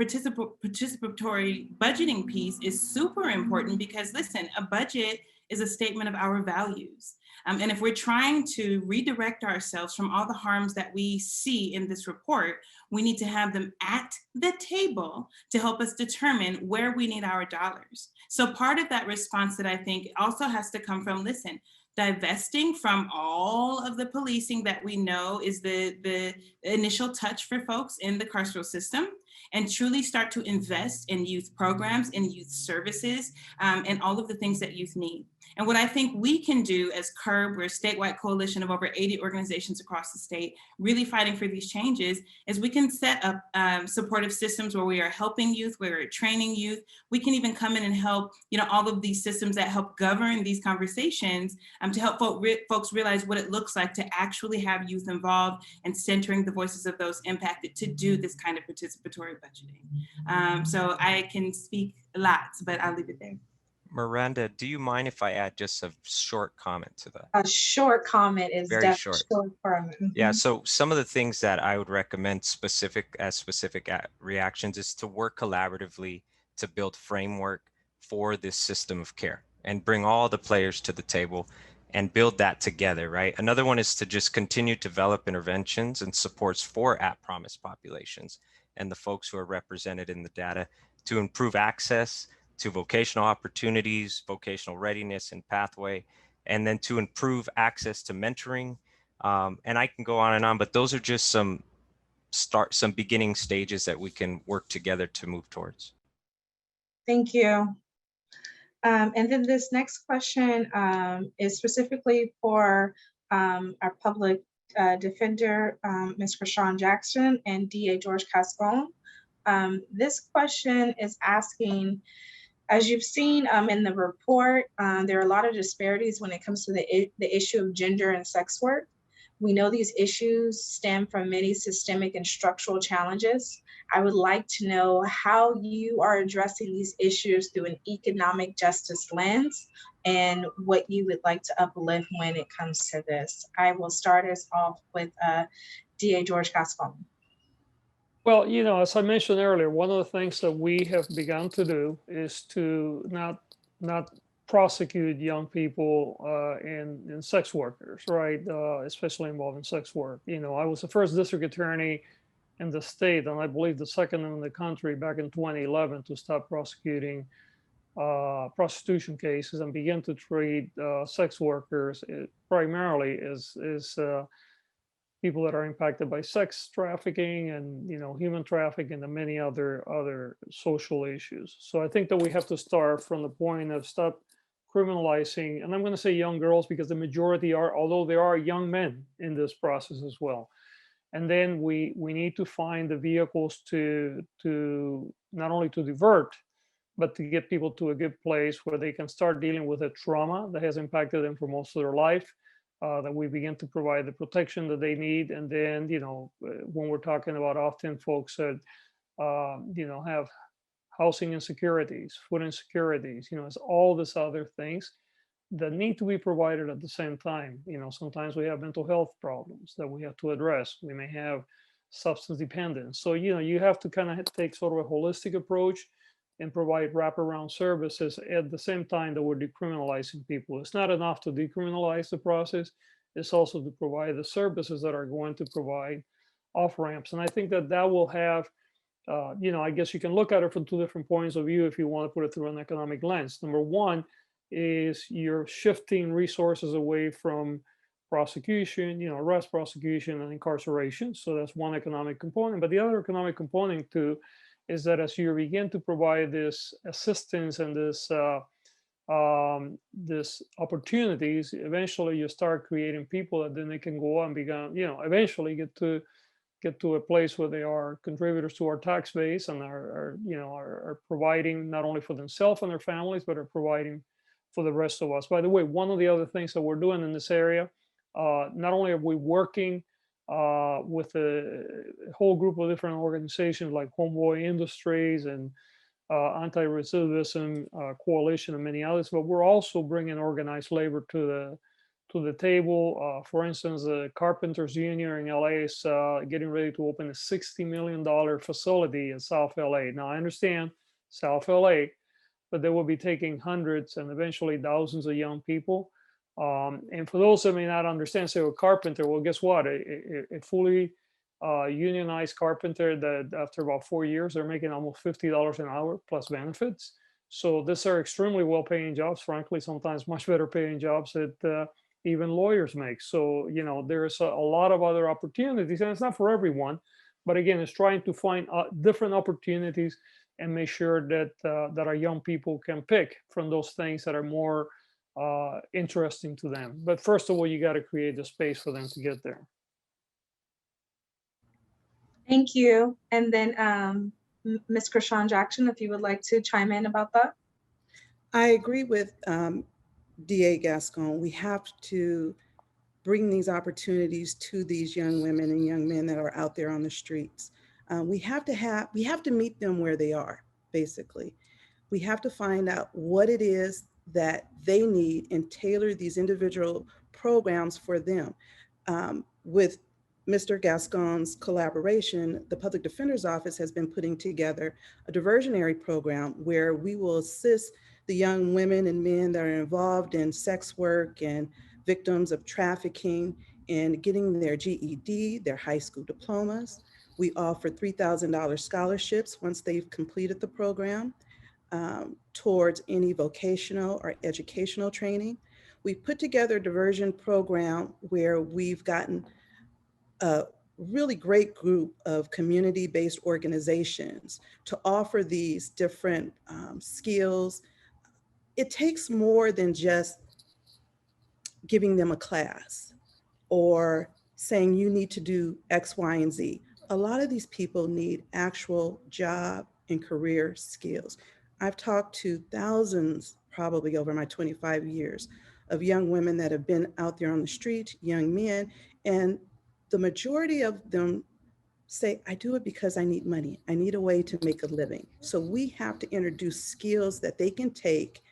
S5: participatory budgeting piece is super important, because listen, a budget is a statement of our values. And if we're trying to redirect ourselves from all the harms that we see in this report, we need to have them at the table to help us determine where we need our dollars. So part of that response that I think also has to come from, listen, divesting from all of the policing that we know is the initial touch for folks in the carceral system, and truly start to invest in youth programs, in youth services, and all of the things that youth need. And what I think we can do as CURB, we're a statewide coalition of over 80 organizations across the state, really fighting for these changes, is we can set up supportive systems where we are helping youth, where we're training youth. We can even come in and help, all of these systems that help govern these conversations to help folks realize what it looks like to actually have youth involved and centering the voices of those impacted to do this kind of participatory budgeting. So I can speak lots, but I'll leave it there.
S7: Miranda, do you mind if I add just a short comment to that?
S1: A short comment is
S7: Very
S1: definitely
S7: short.
S1: comment.
S7: Yeah, so some of the things that I would recommend specific reactions is to work collaboratively to build framework for this system of care and bring all the players to the table and build that together, right? Another one is to just continue to develop interventions and supports for at-promise populations and the folks who are represented in the data to improve access to vocational opportunities, vocational readiness and pathway, and then to improve access to mentoring. And I can go on, but those are just some beginning stages that we can work together to move towards.
S1: Thank you. And then this next question is specifically for our public defender, Ms. Rashawn Jackson and DA George Gascon. This question is asking, as you've seen in the report, there are a lot of disparities when it comes to the issue of gender and sex work. We know these issues stem from many systemic and structural challenges. I would like to know how you are addressing these issues through an economic justice lens and what you would like to uplift when it comes to this. I will start us off with DA George Gascon.
S4: Well, as I mentioned earlier, one of the things that we have begun to do is to not prosecute young people and sex workers, right? Especially involved in sex work. I was the first district attorney in the state, and I believe the second in the country back in 2011 to stop prosecuting prostitution cases and begin to treat sex workers primarily as people that are impacted by sex trafficking and human trafficking and many other social issues. So I think that we have to start from the point of stop criminalizing, and I'm going to say young girls because the majority are, although there are young men in this process as well. And then we need to find the vehicles to not only to divert, but to get people to a good place where they can start dealing with the trauma that has impacted them for most of their life. That we begin to provide the protection that they need. And then, when we're talking about often folks that, have housing insecurities, food insecurities, it's all these other things that need to be provided at the same time. Sometimes we have mental health problems that we have to address. We may have substance dependence. So, you have to kind of take sort of a holistic approach and provide wraparound services at the same time that we're decriminalizing people. It's not enough to decriminalize the process. It's also to provide the services that are going to provide off-ramps. And I think that will have, I guess you can look at it from two different points of view if you want to put it through an economic lens. Number one is you're shifting resources away from prosecution, arrest, prosecution, and incarceration. So that's one economic component. But the other economic component too is that as you begin to provide this assistance and this opportunities, eventually you start creating people that then they can go on and begin, eventually get to a place where they are contributors to our tax base and are providing not only for themselves and their families, but are providing for the rest of us. By the way, one of the other things that we're doing in this area, not only are we working with a whole group of different organizations like Homeboy Industries and Anti-Recidivism Coalition and many others, but we're also bringing organized labor to the table. For instance, the Carpenters Union in LA is getting ready to open a $60 million facility in South LA. Now, I understand South LA but they will be taking hundreds and eventually thousands of young people. And for those that may not understand, say a carpenter, well, guess what? A fully unionized carpenter that after about 4 years, they're making almost $50 an hour plus benefits. So these are extremely well-paying jobs, frankly, sometimes much better paying jobs that even lawyers make. So, you know, there's a lot of other opportunities, and it's not for everyone, but again, it's trying to find different opportunities and make sure that that our young people can pick from those things that are more interesting to them. But first of all, you got to create the space for them to get there.
S1: Thank you. And then Ms. Krishan Jackson, if you would like to chime in about that.
S6: I agree with DA Gascon. We have to bring these opportunities to these young women and young men that are out there on the streets. We have to meet them where they are, basically. We have to find out what it is that they need and tailor these individual programs for them. With Mr. Gascon's collaboration, the Public Defender's Office has been putting together a diversionary program where we will assist the young women and men that are involved in sex work and victims of trafficking in getting their GED, their high school diplomas. We offer $3,000 scholarships once they've completed the program towards any vocational or educational training. We've put together a diversion program where we've gotten a really great group of community-based organizations to offer these different skills. It takes more than just giving them a class or saying you need to do X, Y, and Z. A lot of these people need actual job and career skills. I've talked to thousands, probably over my 25 years, of young women that have been out there on the street, young men, and the majority of them say, I do it because I need money. I need a way to make a living. So we have to introduce skills that they can take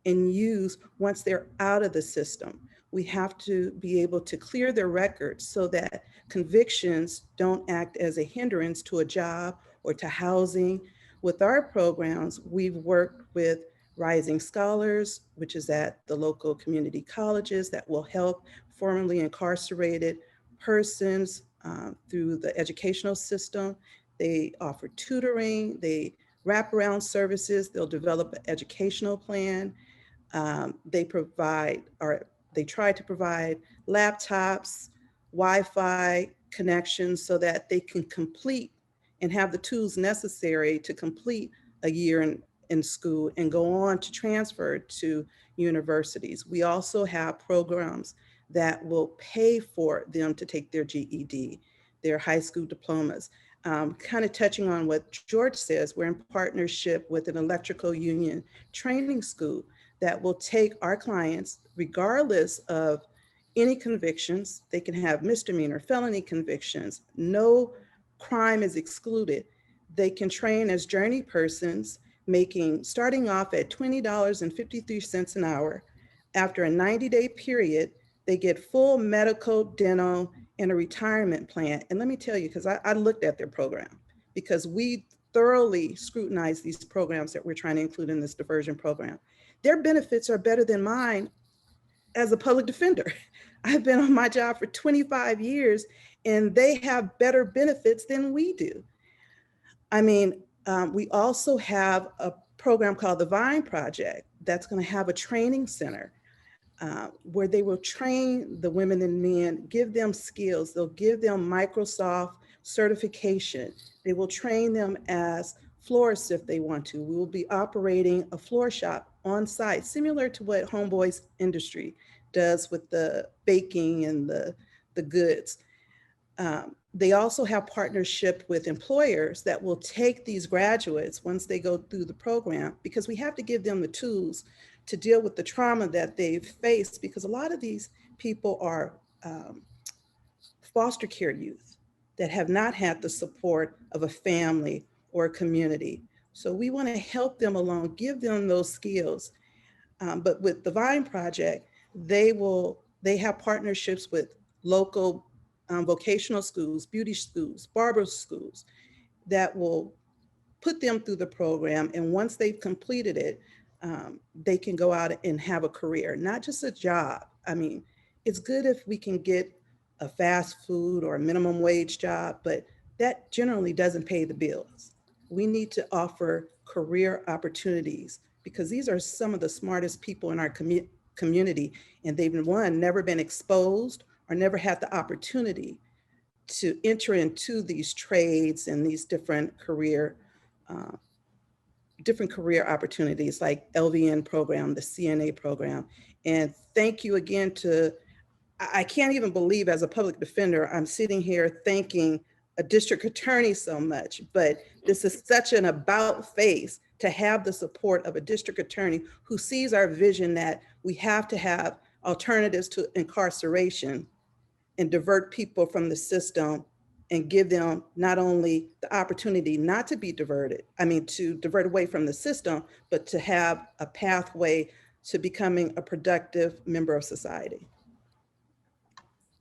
S6: and use once they're out of the system. We have to be able to clear their records so that convictions don't act as a hindrance to a job or to housing. With our programs, we've worked with Rising Scholars, which is at the local community colleges that will help formerly incarcerated persons through the educational system. They offer tutoring, they wraparound services, they'll develop an educational plan. They try to provide laptops, Wi-Fi connections so that they can complete and have the tools necessary to complete a year in school and go on to transfer to universities. We also have programs that will pay for them to take their GED, their high school diplomas. Kind of touching on what George says, we're in partnership with an electrical union training school that will take our clients, regardless of any convictions. They can have misdemeanor, felony convictions. No crime is excluded. They can train as journey persons, starting off at $20.53 an hour. After a 90-day period, they get full medical, dental, and a retirement plan. And let me tell you, because I looked at their program, because we thoroughly scrutinize these programs that we're trying to include in this diversion program. Their benefits are better than mine as a public defender. I've been on my job for 25 years and they have better benefits than we do. I mean, we also have a program called the Vine Project that's going to have a training center where they will train the women and men, give them skills. They'll give them Microsoft certification. They will train them as florists if they want to. We will be operating a floor shop on site, similar to what Homeboy's Industry does with the baking and the goods. They also have partnership with employers that will take these graduates once they go through the program, because we have to give them the tools to deal with the trauma that they've faced, because a lot of these people are foster care youth that have not had the support of a family or a community. So we want to help them along, give them those skills. But with the Vine Project, they have partnerships with local vocational schools, beauty schools, barber schools that will put them through the program. And once they've completed it, they can go out and have a career, not just a job. I mean, it's good if we can get a fast food or a minimum wage job, but that generally doesn't pay the bills. We need to offer career opportunities because these are some of the smartest people in our community, and they've never been exposed or never had the opportunity to enter into these trades and these different career opportunities like LVN program, the CNA program. And thank you again to, I can't even believe as a public defender, I'm sitting here thanking a district attorney so much, but this is such an about face to have the support of a district attorney who sees our vision that we have to have alternatives to incarceration and divert people from the system and give them not only the opportunity not to be diverted, to divert away from the system, but to have a pathway to becoming a productive member of society.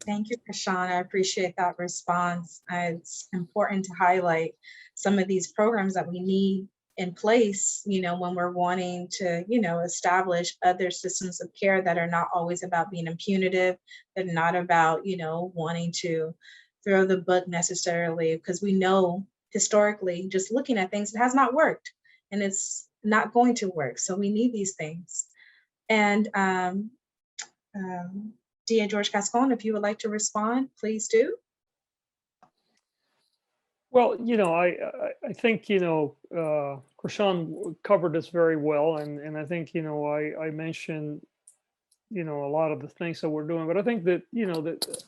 S1: Thank you, Kashawn. I appreciate that response. It's important to highlight some of these programs that we need in place, when we're wanting to, establish other systems of care that are not always about being punitive, that are not about, wanting to throw the book necessarily, because we know historically, just looking at things, it has not worked and it's not going to work. So we need these things. And DA George Gascon, if you would like to respond, please do.
S4: Well, I think, Krishan covered this very well. And I think, I mentioned, a lot of the things that we're doing, but I think that, that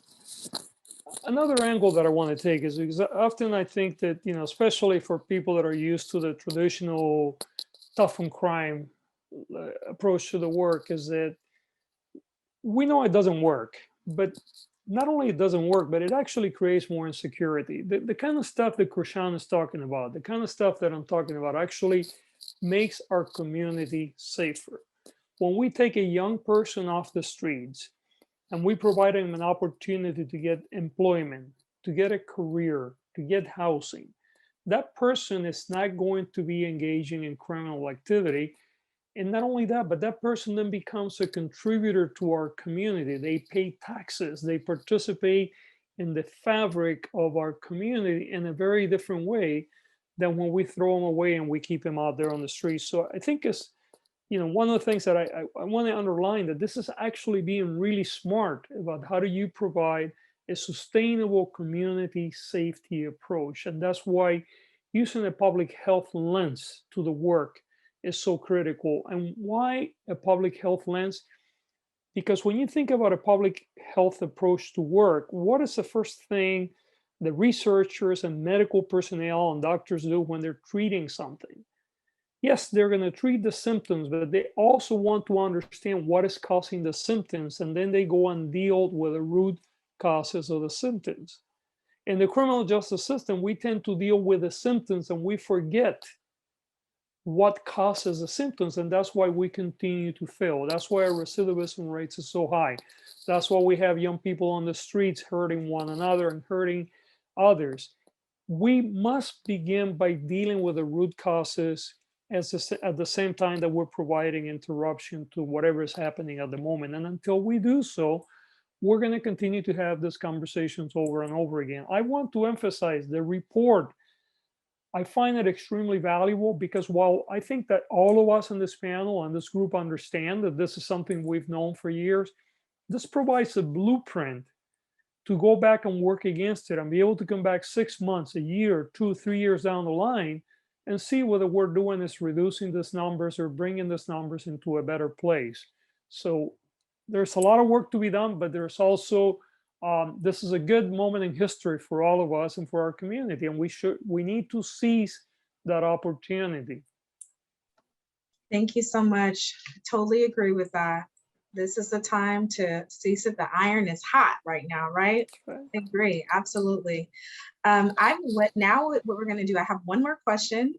S4: another angle that I want to take is because often I think that, especially for people that are used to the traditional tough on crime approach to the work, is that we know it doesn't work, but not only it doesn't work, but it actually creates more insecurity. The kind of stuff that Krishan is talking about, the kind of stuff that I'm talking about actually makes our community safer. When we take a young person off the streets and we provide them an opportunity to get employment, to get a career, to get housing, that person is not going to be engaging in criminal activity. And not only that, but that person then becomes a contributor to our community. They pay taxes, they participate in the fabric of our community in a very different way than when we throw them away and we keep them out there on the streets. So I think it's, one of the things that I want to underline, that this is actually being really smart about how do you provide a sustainable community safety approach. And that's why using a public health lens to the work is so critical. And why a public health lens? Because when you think about a public health approach to work, what is the first thing the researchers and medical personnel and doctors do when they're treating something? Yes, they're going to treat the symptoms, but they also want to understand what is causing the symptoms, and then they go and deal with the root causes of the symptoms. In the criminal justice system, we tend to deal with the symptoms and we forget what causes the symptoms, and that's why we continue to fail. That's why our recidivism rates are so high. That's why we have young people on the streets hurting one another and hurting others. We must begin by dealing with the root causes at the same time that we're providing interruption to whatever is happening at the moment. And until we do so, we're going to continue to have these conversations over and over again. I want to emphasize the report. I find it extremely valuable because while I think that all of us in this panel and this group understand that this is something we've known for years, this provides a blueprint to go back and work against it and be able to come back 6 months, a year, 2, 3 years down the line and see whether we're doing is reducing these numbers or bringing these numbers into a better place. So there's a lot of work to be done, but there's also this is a good moment in history for all of us and for our community, and we need to seize that opportunity.
S1: Thank you so much. I totally agree with that. This is the time to seize it. The iron is hot right now, right? I agree, absolutely. Now what we're going to do, I have one more question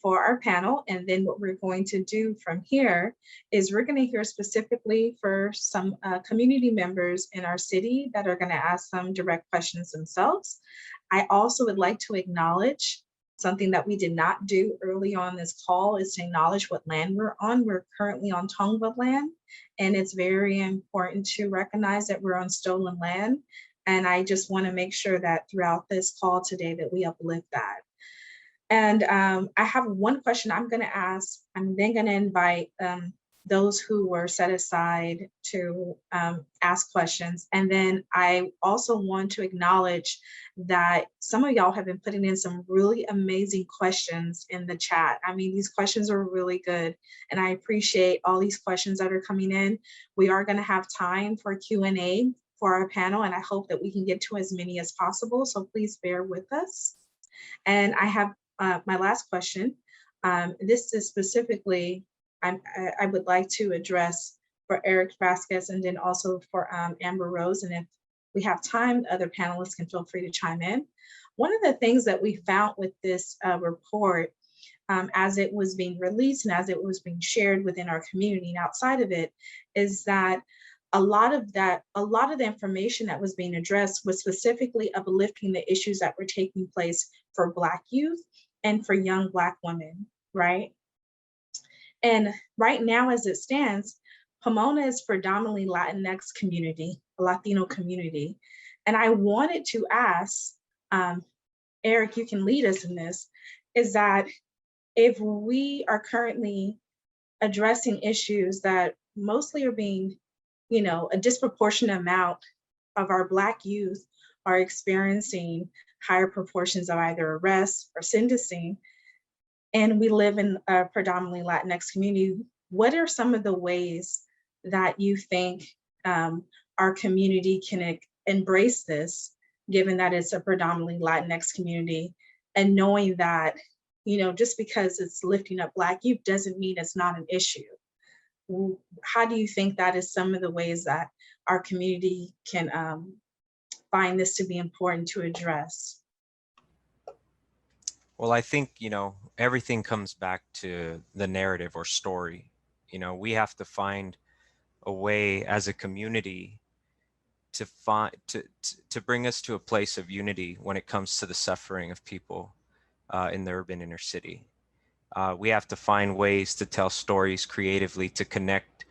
S1: for our panel, and then what we're going to do from here is we're going to hear specifically for some community members in our city that are going to ask some direct questions themselves. I also would like to acknowledge Something that we did not do early on this call is to acknowledge what land we're on. We're currently on Tongva land, and it's very important to recognize that we're on stolen land. And I just want to make sure that throughout this call today that we uplift that. And I have one question I'm going to ask. I'm then going to invite those who were set aside to ask questions. And then I also want to acknowledge that some of y'all have been putting in some really amazing questions in the chat. I mean, these questions are really good, and I appreciate all these questions that are coming in. We are going to have time for Q&A for our panel, and I hope that we can get to as many as possible. So please bear with us. And I have my last question. This is specifically, I would like to address for Eric Vasquez and then also for Amber Rose. And if we have time, other panelists can feel free to chime in. One of the things that we found with this report, as it was being released and as it was being shared within our community and outside of it, is that a lot of the information that was being addressed was specifically uplifting the issues that were taking place for Black youth and for young Black women, right? And right now, as it stands, Pomona is predominantly Latinx community, a Latino community. And I wanted to ask, Eric, you can lead us in this, is that if we are currently addressing issues that mostly are being, you know, a disproportionate amount of our Black youth are experiencing higher proportions of either arrest or sentencing, and we live in a predominantly Latinx community, what are some of the ways that you think our community can embrace this, given that it's a predominantly Latinx community, and knowing that, you know, just because it's lifting up Black youth doesn't mean it's not an issue? How do you think that is some of the ways that our community can find this to be important to address?
S7: Well, I think, you know, everything comes back to the narrative or story. You know, we have to find a way as a community to find to bring us to a place of unity when it comes to the suffering of people in the urban inner city. We have to find ways to tell stories creatively to connect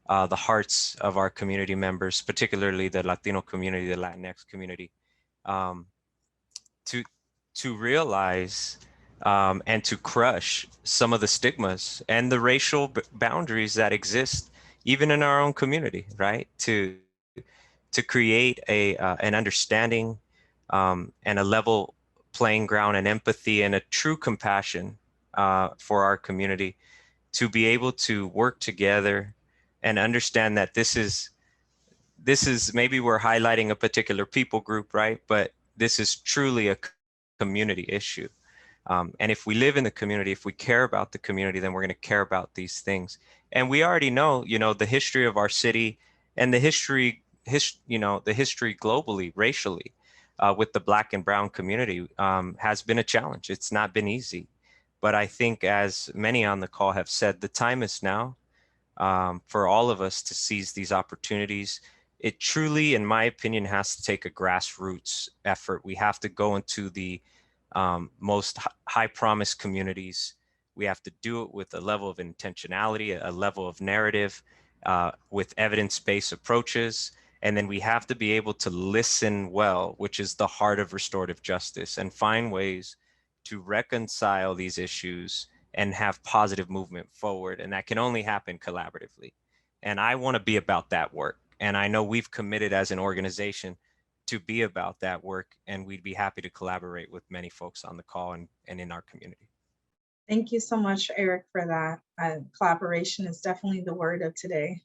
S7: the hearts of our community members, particularly the Latino community, the Latinx community, to realize and to crush some of the stigmas and the racial boundaries that exist even in our own community, right? To create an understanding and a level playing ground and empathy and a true compassion for our community, to be able to work together and understand that this is maybe we're highlighting a particular people group, right? But this is truly a community issue. And if we live in the community, if we care about the community, then we're going to care about these things. And we already know, you know, the history of our city and the history globally, racially, with the Black and Brown community has been a challenge. It's not been easy. But I think, as many on the call have said, the time is now for all of us to seize these opportunities. It truly, in my opinion, has to take a grassroots effort. We have to go into the most high promise communities. We have to do it with a level of intentionality, a level of narrative, with evidence-based approaches. And then we have to be able to listen well, which is the heart of restorative justice, and find ways to reconcile these issues and have positive movement forward. And that can only happen collaboratively. And I want to be about that work. And I know we've committed as an organization to be about that work, and we'd be happy to collaborate with many folks on the call and in our community.
S1: Thank you so much, Eric, for that. Collaboration is definitely the word of today.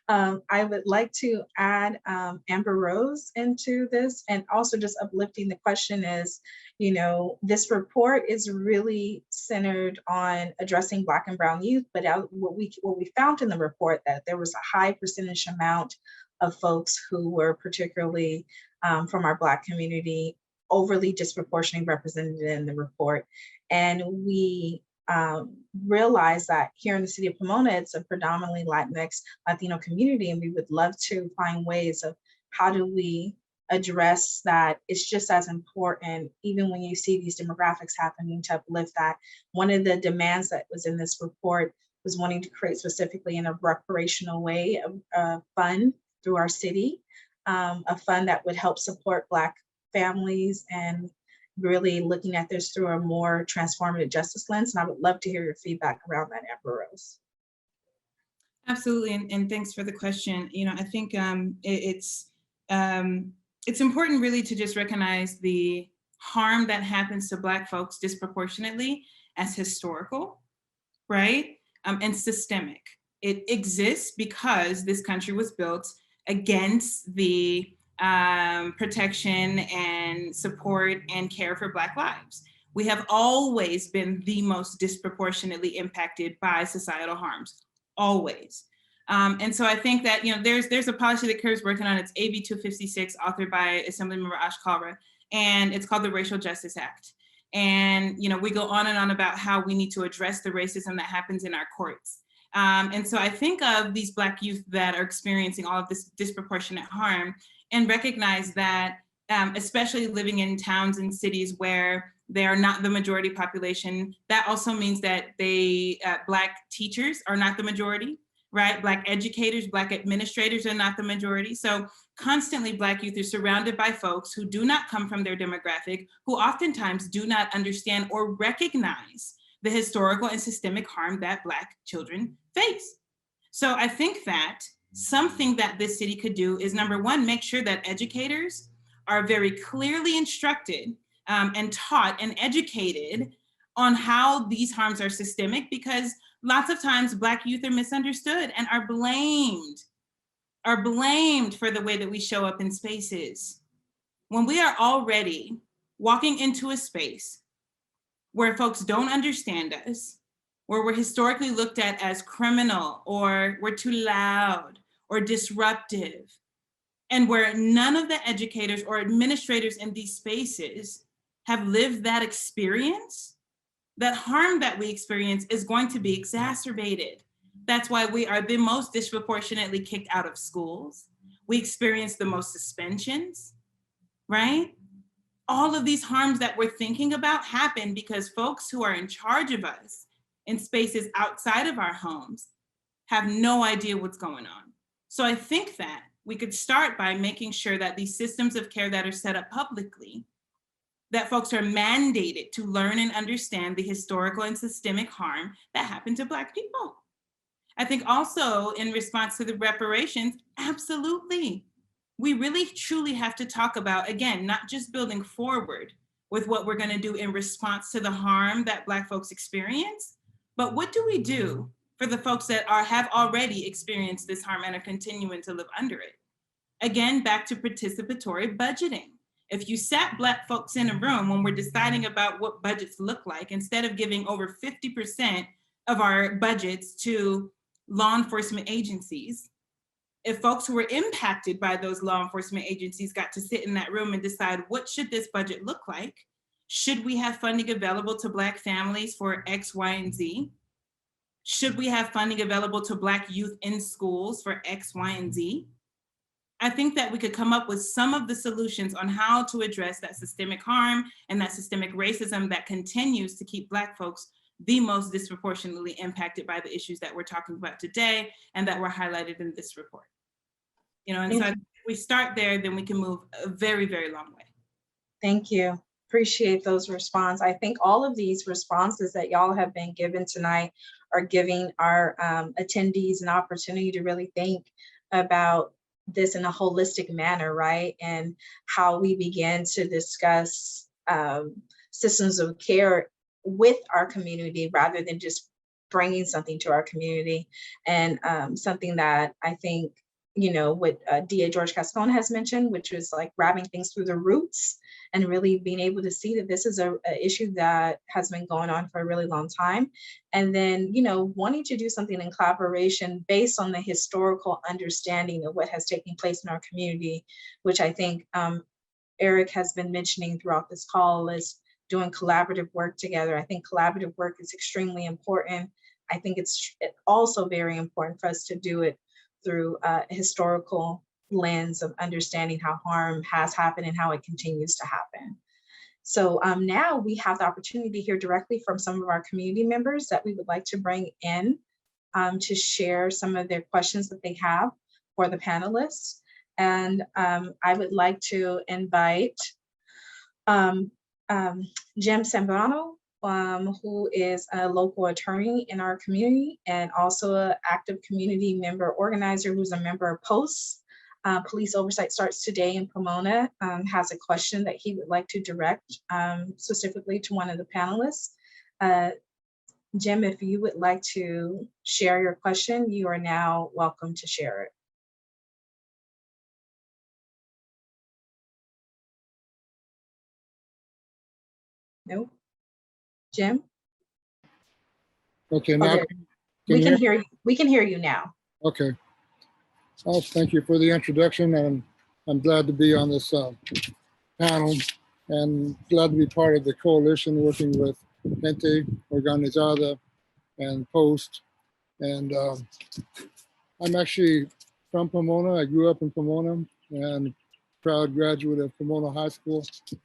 S1: I would like to add Amber Rose into this, and also just uplifting the question is, you know, this report is really centered on addressing Black and Brown youth, but what we found in the report, that there was a high percentage amount of folks who were particularly from our Black community, overly disproportionately represented in the report. And we realized that here in the city of Pomona, it's a predominantly Latinx Latino community, and we would love to find ways of how do we address that it's just as important, even when you see these demographics happening, to uplift that. One of the demands that was in this report was wanting to create specifically in a reparational way a fund through our city, a fund that would help support Black families and really looking at this through a more transformative justice lens. And I would love to hear your feedback around that, Amber Rose.
S5: Absolutely, and thanks for the question. You know, I think it's important really to just recognize the harm that happens to Black folks disproportionately as historical, right? And systemic. It exists because this country was built against the protection and support and care for Black lives. We have always been the most disproportionately impacted by societal harms, always. And so I think that, you know, there's a policy that CARE's working on. It's AB 256, authored by Assemblymember Ash Kalra, and it's called the Racial Justice Act. And, you know, we go on and on about how we need to address the racism that happens in our courts. And so I think of these Black youth that are experiencing all of this disproportionate harm, and recognize that, especially living in towns and cities where they are not the majority population, that also means that Black teachers are not the majority, right? Black educators, Black administrators are not the majority. So constantly Black youth are surrounded by folks who do not come from their demographic, who oftentimes do not understand or recognize the historical and systemic harm that Black children face. So I think that something that this city could do is, number one, make sure that educators are very clearly instructed and taught and educated on how these harms are systemic, because lots of times Black youth are misunderstood and are blamed for the way that we show up in spaces. When we are already walking into a space where folks don't understand us, where we're historically looked at as criminal, or we're too loud or disruptive, and where none of the educators or administrators in these spaces have lived that experience, that harm that we experience is going to be exacerbated. That's why we are the most disproportionately kicked out of schools. We experience the most suspensions, right? All of these harms that we're thinking about happen because folks who are in charge of us in spaces outside of our homes have no idea what's going on. So I think that we could start by making sure that these systems of care that are set up publicly, that folks are mandated to learn and understand the historical and systemic harm that happened to Black people. I think also in response to the reparations, absolutely. We really truly have to talk about, again, not just building forward with what we're going to do in response to the harm that Black folks experience, but what do we do for the folks that have already experienced this harm and are continuing to live under it? Again, back to participatory budgeting. If you sat Black folks in a room when we're deciding about what budgets look like, instead of giving over 50% of our budgets to law enforcement agencies, if folks who were impacted by those law enforcement agencies got to sit in that room and decide, what should this budget look like? Should we have funding available to Black families for X, Y, and Z? Should we have funding available to Black youth in schools for X, Y, and Z? I think that we could come up with some of the solutions on how to address that systemic harm and that systemic racism that continues to keep Black folks the most disproportionately impacted by the issues that we're talking about today and that were highlighted in this report. You know, and so if we start there, then we can move a very, very long way.
S1: Thank you. Appreciate those responses. I think all of these responses that y'all have been given tonight are giving our attendees an opportunity to really think about this in a holistic manner, right? And how we begin to discuss systems of care with our community rather than just bringing something to our community. And something that I think, you know, what DA George Gascon has mentioned, which was like grabbing things through the roots and really being able to see that this is a issue that has been going on for a really long time. And then, you know, wanting to do something in collaboration based on the historical understanding of what has taken place in our community, which I think Eric has been mentioning throughout this call, is doing collaborative work together. I think collaborative work is extremely important. I think it's also very important for us to do it through historical lens of understanding how harm has happened and how it continues to happen. So now we have the opportunity to hear directly from some of our community members that we would like to bring in to share some of their questions that they have for the panelists. And I would like to invite Jim Zambrano, who is a local attorney in our community and also an active community member organizer who's a member of POST. Police Oversight Starts Today in Pomona, has a question that he would like to direct specifically to one of the panelists. Jim, if you would like to share your question, you are now welcome to share it. No? Jim?
S8: Okay,
S1: Oh,
S8: now
S1: there. We can hear you. We can hear you now.
S8: Okay. Well, thank you for the introduction, and I'm glad to be on this panel and glad to be part of the coalition working with Gente Organizada and POST. And I'm actually from Pomona. I grew up in Pomona and proud graduate of Pomona High School. A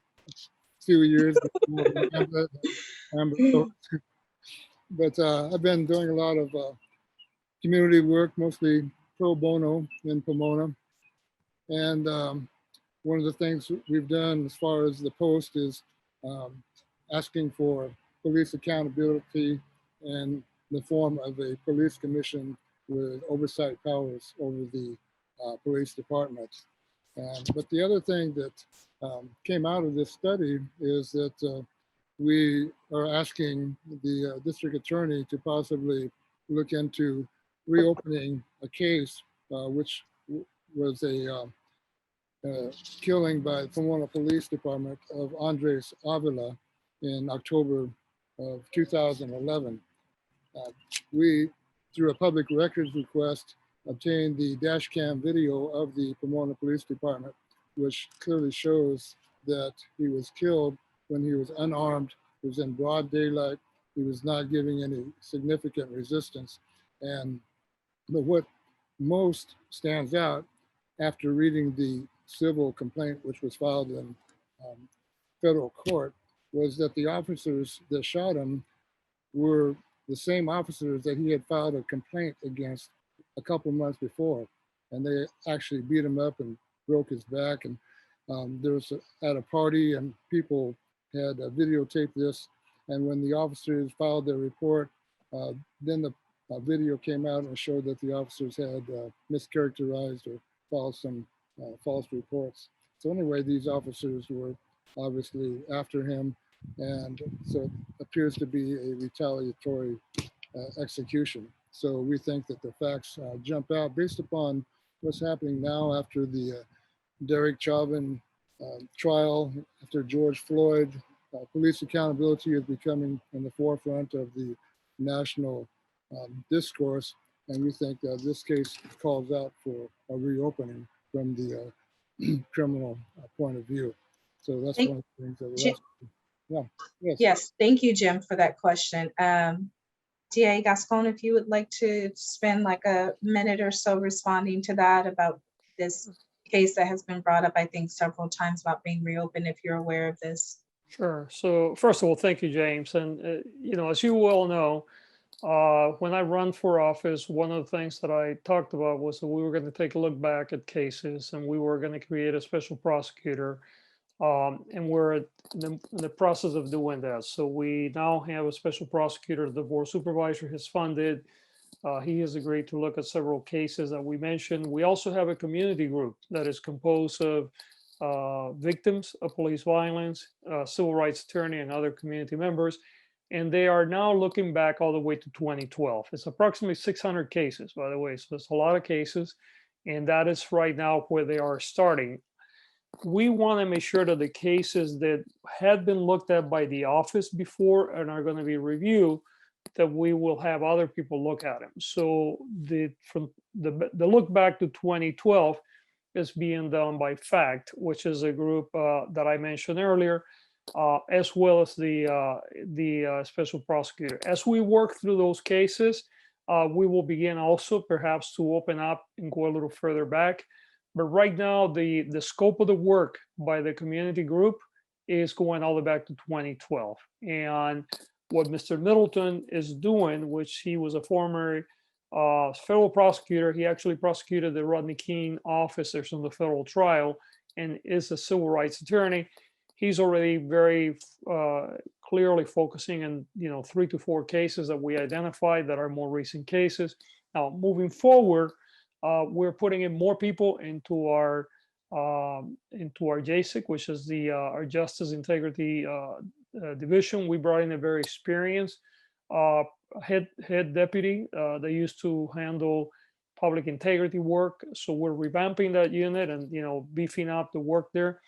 S8: few years, but I've been doing a lot of community work, mostly pro bono in Pomona. And one of the things we've done as far as the POST is asking for police accountability in the form of a police commission with oversight powers over the police departments. But the other thing that came out of this study is that we are asking the district attorney to possibly look into reopening a case which was a killing by the Pomona Police Department of Andres Avila in October of 2011. We, through a public records request, obtained the dash cam video of the Pomona Police Department, which clearly shows that he was killed when he was unarmed. He was in broad daylight. He was not giving any significant resistance. But what most stands out after reading the civil complaint, which was filed in federal court, was that the officers that shot him were the same officers that he had filed a complaint against a couple months before. And they actually beat him up and broke his back. And there was at a party and people had videotaped this. And when the officers filed their report, then the video came out and showed that the officers had mischaracterized or filed some false reports. So anyway, these officers were obviously after him. And so it appears to be a retaliatory execution. So we think that the facts jump out based upon what's happening now after the Derek Chauvin trial, after George Floyd. Police accountability is becoming in the forefront of the national discourse. And we think that this case calls out for a reopening from the criminal point of view. So that's one of the things that we're asking. Yeah.
S1: Yes, thank you, Jim, for that question. DA Gascon, if you would like to spend like a minute or so responding to that about this case that has been brought up, I think, several times about being reopened, if you're aware of this.
S4: Sure. So first of all, thank you, James. And, you know, as you well know, when I run for office, one of the things that I talked about was that we were going to take a look back at cases and we were going to create a special prosecutor. And we're in the process of doing that. So we now have a special prosecutor the board supervisor has funded. He has agreed to look at several cases that we mentioned. We also have a community group that is composed of victims of police violence, civil rights attorney, and other community members. And they are now looking back all the way to 2012. It's approximately 600 cases, by the way. So it's a lot of cases. And that is right now where they are starting. We want to make sure that the cases that had been looked at by the office before and are going to be reviewed, that we will have other people look at them. So from the look back to 2012 is being done by FACT, which is a group that I mentioned earlier, as well as the special prosecutor. As we work through those cases, we will begin also perhaps to open up and go a little further back But right now, the scope of the work by the community group is going all the way back to 2012. And what Mr. Middleton is doing, which he was a former federal prosecutor, he actually prosecuted the Rodney King officers on the federal trial and is a civil rights attorney. He's already very clearly focusing on 3 to 4 cases that we identified that are more recent cases. Now, moving forward, we're putting in more people into our JSIC, which is our Justice Integrity Division. We brought in a very experienced head deputy that used to handle public integrity work. So we're revamping that unit and beefing up the work there.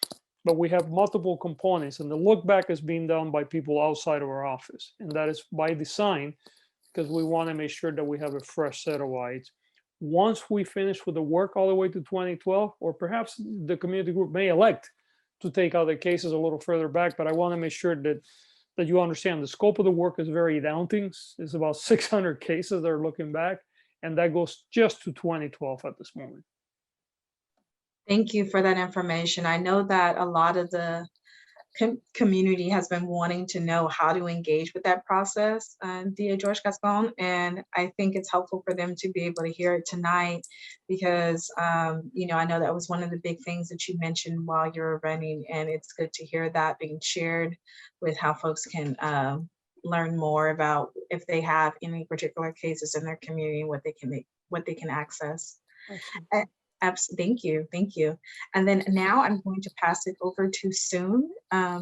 S4: But we have multiple components, and the look back is being done by people outside of our office, and that is by design because we want to make sure that we have a fresh set of eyes. Once we finish with the work all the way to 2012, or perhaps the community group may elect to take other cases a little further back, but I want to make sure that you understand the scope of the work is very daunting. It's about 600 cases that are looking back, and that goes just to 2012 at this moment.
S1: Thank you for that information. I know that a lot of the community has been wanting to know how to engage with that process, DA George Gascon, and I think it's helpful for them to be able to hear it tonight because, I know that was one of the big things that you mentioned while you were running, and it's good to hear that being shared with how folks can learn more about if they have any particular cases in their community, what they can access. Absolutely. Thank you. And then now I'm going to pass it over to Soon.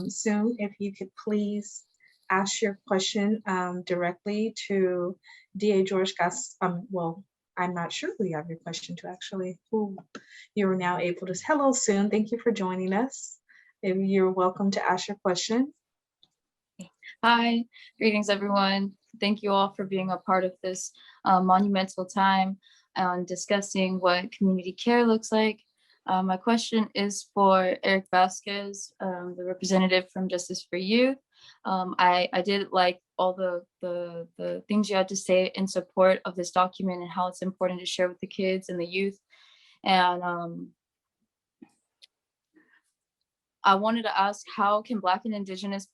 S1: Soon, if you could please ask your question directly to DA George Gascon. Well, I'm not sure who you have your question to actually. Who you are now able to. Hello, Soon. Thank you for joining us. You're welcome to ask your question.
S9: Hi, greetings everyone. Thank you all for being a part of this monumental time on discussing what community care looks like. My question is for Eric Vasquez, the representative from Justice for Youth. I did like all the things you had to say in support of this document and how it's important to share with the kids and the youth. And I wanted to ask, how can Black and Indigenous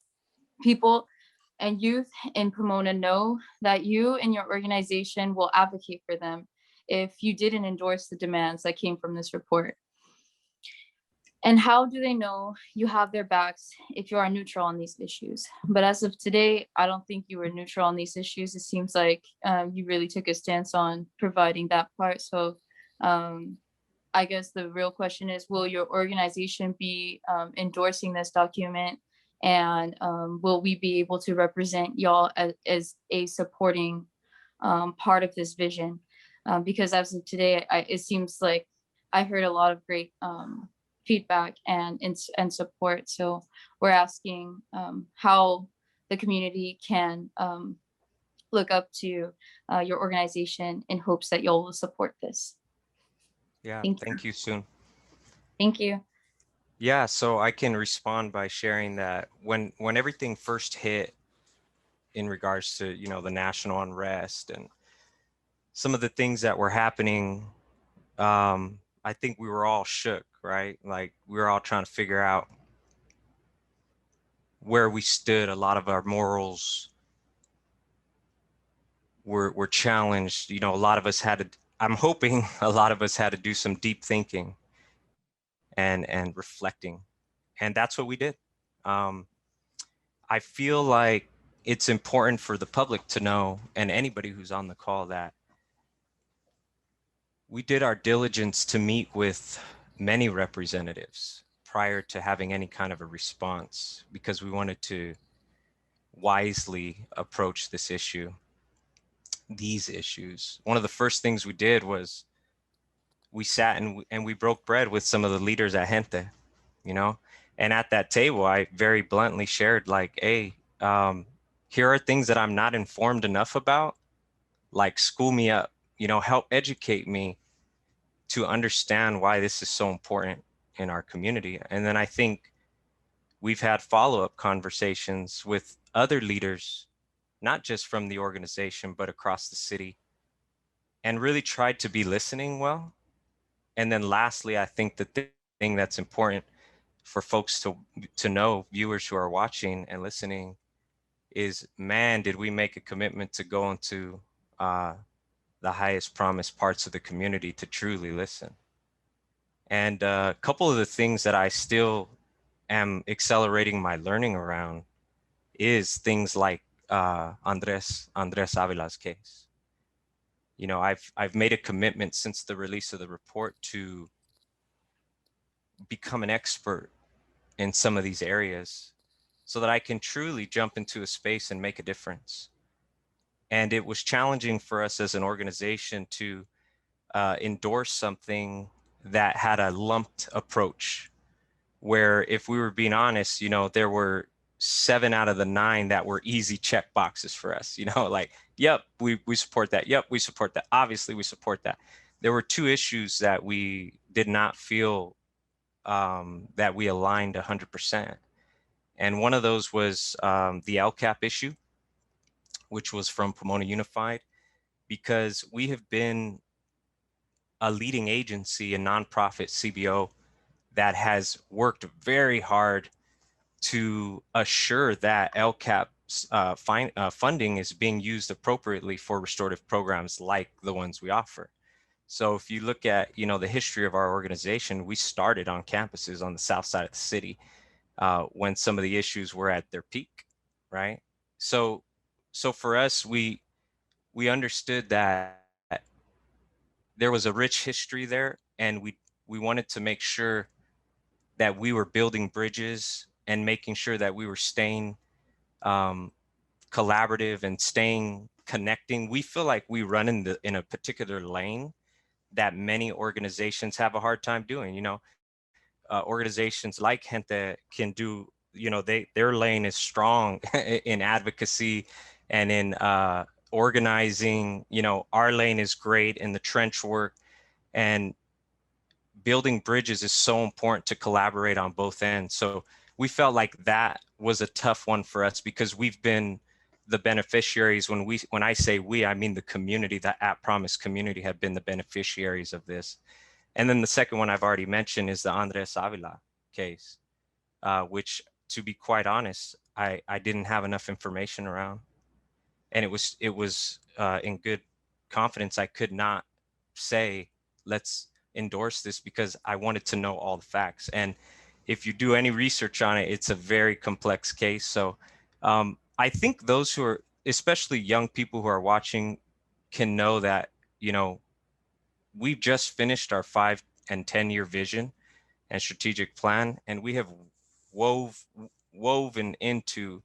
S9: people and youth in Pomona know that you and your organization will advocate for them if you didn't endorse the demands that came from this report? And how do they know you have their backs if you are neutral on these issues? But as of today, I don't think you were neutral on these issues. It seems like you really took a stance on providing that part. So I guess the real question is, will your organization be endorsing this document? And will we be able to represent y'all as a supporting part of this vision? Because as of today, it seems like I heard a lot of great feedback and support. So we're asking how the community can look up to your organization in hopes that y'all will support this.
S7: Yeah, thank you, Soon.
S9: Thank you.
S7: Yeah, so I can respond by sharing that when everything first hit in regards to, the national unrest and some of the things that were happening, I think we were all shook, right? Like we were all trying to figure out where we stood. A lot of our morals were challenged. A lot of us had to, I'm hoping a lot of us had to do some deep thinking and reflecting. And that's what we did. I feel like it's important for the public to know, and anybody who's on the call, that we did our diligence to meet with many representatives prior to having any kind of a response, because we wanted to wisely approach this issue, these issues. One of the first things we did was we sat and we broke bread with some of the leaders at Gente, and at that table, I very bluntly shared like, hey, here are things that I'm not informed enough about, like school me up, help educate me to understand why this is so important in our community. And then I think we've had follow-up conversations with other leaders, not just from the organization, but across the city, and really tried to be listening well And then lastly, I think the thing that's important for folks to know, viewers who are watching and listening, is, man, did we make a commitment to go into the highest promised parts of the community to truly listen. And a couple of the things that I still am accelerating my learning around is things like Andres Avila's case. You know, I've made a commitment since the release of the report to become an expert in some of these areas so that I can truly jump into a space and make a difference. And it was challenging for us as an organization to endorse something that had a lumped approach, where, if we were being honest, you know, there were 7 out of the 9 that were easy check boxes for us, you know, like, yep, we support that. Yep, we support that. Obviously, we support that. There were 2 issues that we did not feel that we aligned 100%. And one of those was the LCAP issue, which was from Pomona Unified, because we have been a leading agency, a nonprofit CBO that has worked very hard to assure that LCAP's funding is being used appropriately for restorative programs like the ones we offer. So if you look at, you know, the history of our organization, we started on campuses on the south side of the city when some of the issues were at their peak, right? So for us, we understood that there was a rich history there, and we wanted to make sure that we were building bridges and making sure that we were staying collaborative and staying connecting. We feel like we run in a particular lane that many organizations have a hard time doing. You know, organizations like Gente can do, you know, their lane is strong in advocacy and in organizing. You know, our lane is great in the trench work, and building bridges is so important to collaborate on both ends. So we felt like that was a tough one for us, because we've been the beneficiaries. When I say we, I mean the community, the At Promise community have been the beneficiaries of this. And then the second one I've already mentioned is the Andres Avila case, which, to be quite honest, I didn't have enough information around. And it was in good confidence, I could not say, let's endorse this, because I wanted to know all the facts. And if you do any research on it, it's a very complex case. So I think those who are, especially young people who are watching, can know that, you know, we've just finished our 5 and 10-year vision and strategic plan, and we have woven into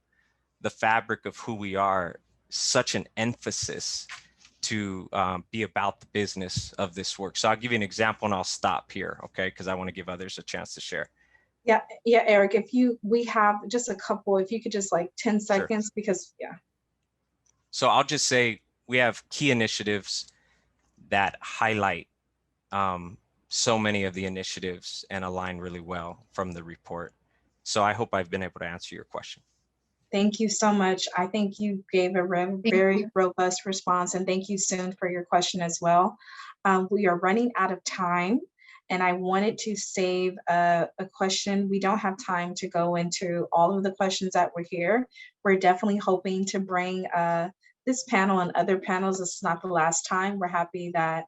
S7: the fabric of who we are such an emphasis to be about the business of this work. So I'll give you an example and I'll stop here, okay? Because I want to give others a chance to share.
S1: Yeah, Eric, we have just a couple, if you could just like 10 seconds, sure. Because, yeah.
S7: So I'll just say we have key initiatives that highlight so many of the initiatives and align really well from the report. So I hope I've been able to answer your question.
S1: Thank you so much. I think you gave a very robust response, and thank you, Soon, for your question as well. We are running out of time, and I wanted to save a question. We don't have time to go into all of the questions that were here. We're definitely hoping to bring this panel and other panels. This is not the last time. We're happy that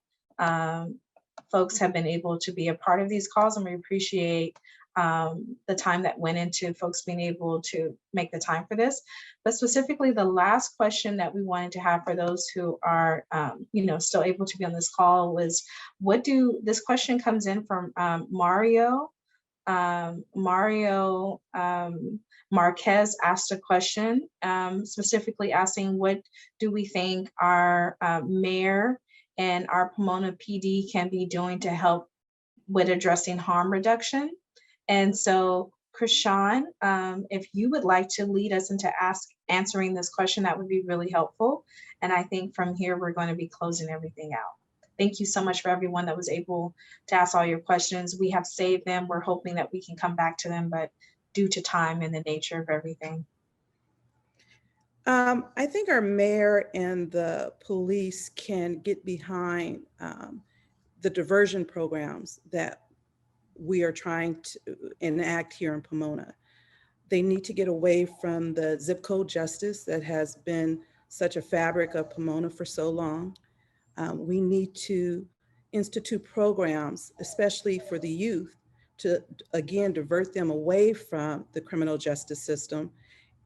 S1: folks have been able to be a part of these calls, and we appreciate the time that went into folks being able to make the time for this. But specifically, the last question that we wanted to have for those who are, you know, still able to be on this call was, this question comes in from Mario. Mario Marquez asked a question specifically asking, what do we think our mayor and our Pomona PD can be doing to help with addressing harm reduction? And so, Krishan, if you would like to lead us into answering this question, that would be really helpful. And I think from here, we're going to be closing everything out. Thank you so much for everyone that was able to ask all your questions. We have saved them. We're hoping that we can come back to them, but due to time and the nature of everything.
S6: I think our mayor and the police can get behind the diversion programs that we are trying to enact here in Pomona. They need to get away from the zip code justice that has been such a fabric of Pomona for so long. We need to institute programs, especially for the youth, to again divert them away from the criminal justice system,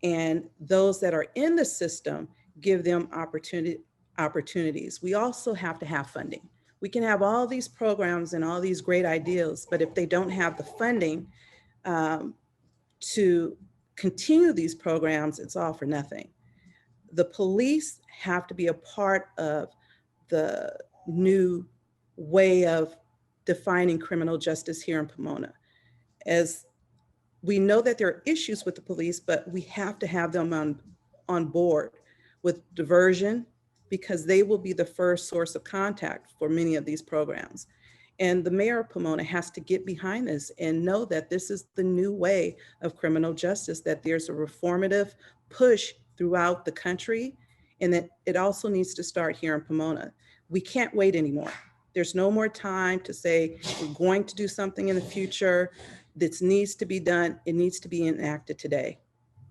S6: and those that are in the system, give them opportunities. We also have to have funding. We can have all these programs and all these great ideals, but if they don't have the funding to continue these programs, it's all for nothing. The police have to be a part of the new way of defining criminal justice here in Pomona. As we know that there are issues with the police, but we have to have them on board with diversion, because they will be the first source of contact for many of these programs. And the mayor of Pomona has to get behind this and know that this is the new way of criminal justice, that there's a reformative push throughout the country, and that it also needs to start here in Pomona. We can't wait anymore. There's no more time to say we're going to do something in the future. This needs to be done. It needs to be enacted today.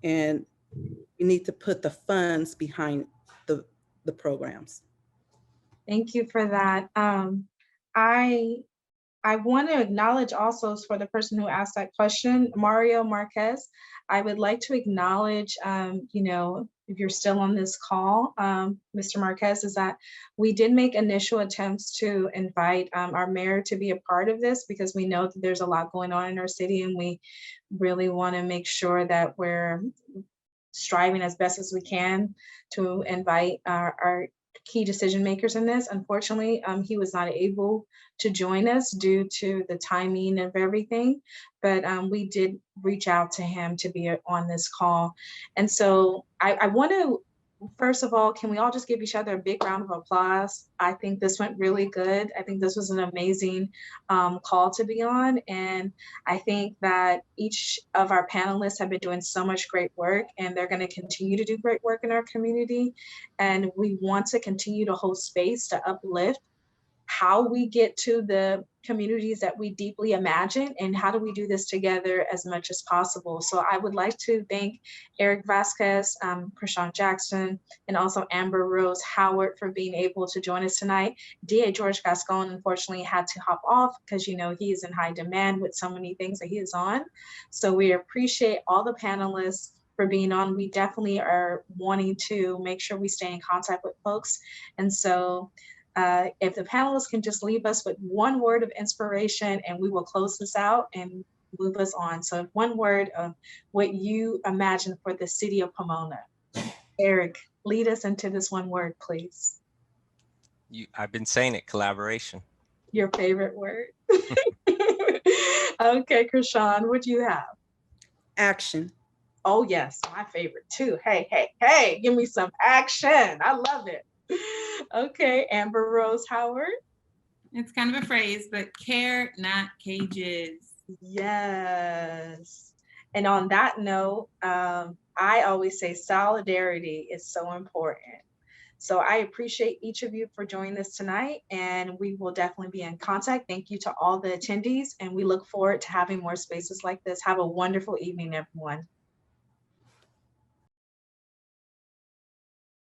S6: And we need to put the funds behind the programs.
S1: Thank you for that. I want to acknowledge also, for the person who asked that question, Mario Marquez. I would like to acknowledge, you know, if you're still on this call, Mr. Marquez, is that we did make initial attempts to invite our mayor to be a part of this, because we know that there's a lot going on in our city, and we really want to make sure that we're striving as best as we can to invite our key decision makers in this. Unfortunately, he was not able to join us due to the timing of everything, but we did reach out to him to be on this call. And so I want to, first of all, can we all just give each other a big round of applause? I think this went really good. I think this was an amazing call to be on. And I think that each of our panelists have been doing so much great work, and they're going to continue to do great work in our community. And we want to continue to hold space to uplift how we get to the communities that we deeply imagine, and how do we do this together as much as possible. So I would like to thank Eric Vasquez, Krishan Jackson, and also Amber Rose Howard for being able to join us tonight. DA George Gascon unfortunately had to hop off because, you know, he is in high demand with so many things that he is on. So we appreciate all the panelists for being on. We definitely are wanting to make sure we stay in contact with folks. And so if the panelists can just leave us with one word of inspiration, and we will close this out and move us on. So one word of what you imagine for the city of Pomona. Eric, lead us into this one word, please.
S7: I've been saying it, collaboration.
S1: Your favorite word. Okay, Krishan, what do you have?
S6: Action.
S1: Oh yes, my favorite too. Hey, hey, hey, give me some action. I love it. Okay, Amber Rose Howard.
S5: It's kind of a phrase, but care, not cages.
S1: Yes. And on that note, I always say solidarity is so important. So I appreciate each of you for joining us tonight, and we will definitely be in contact. Thank you to all the attendees, and we look forward to having more spaces like this. Have a wonderful evening, everyone.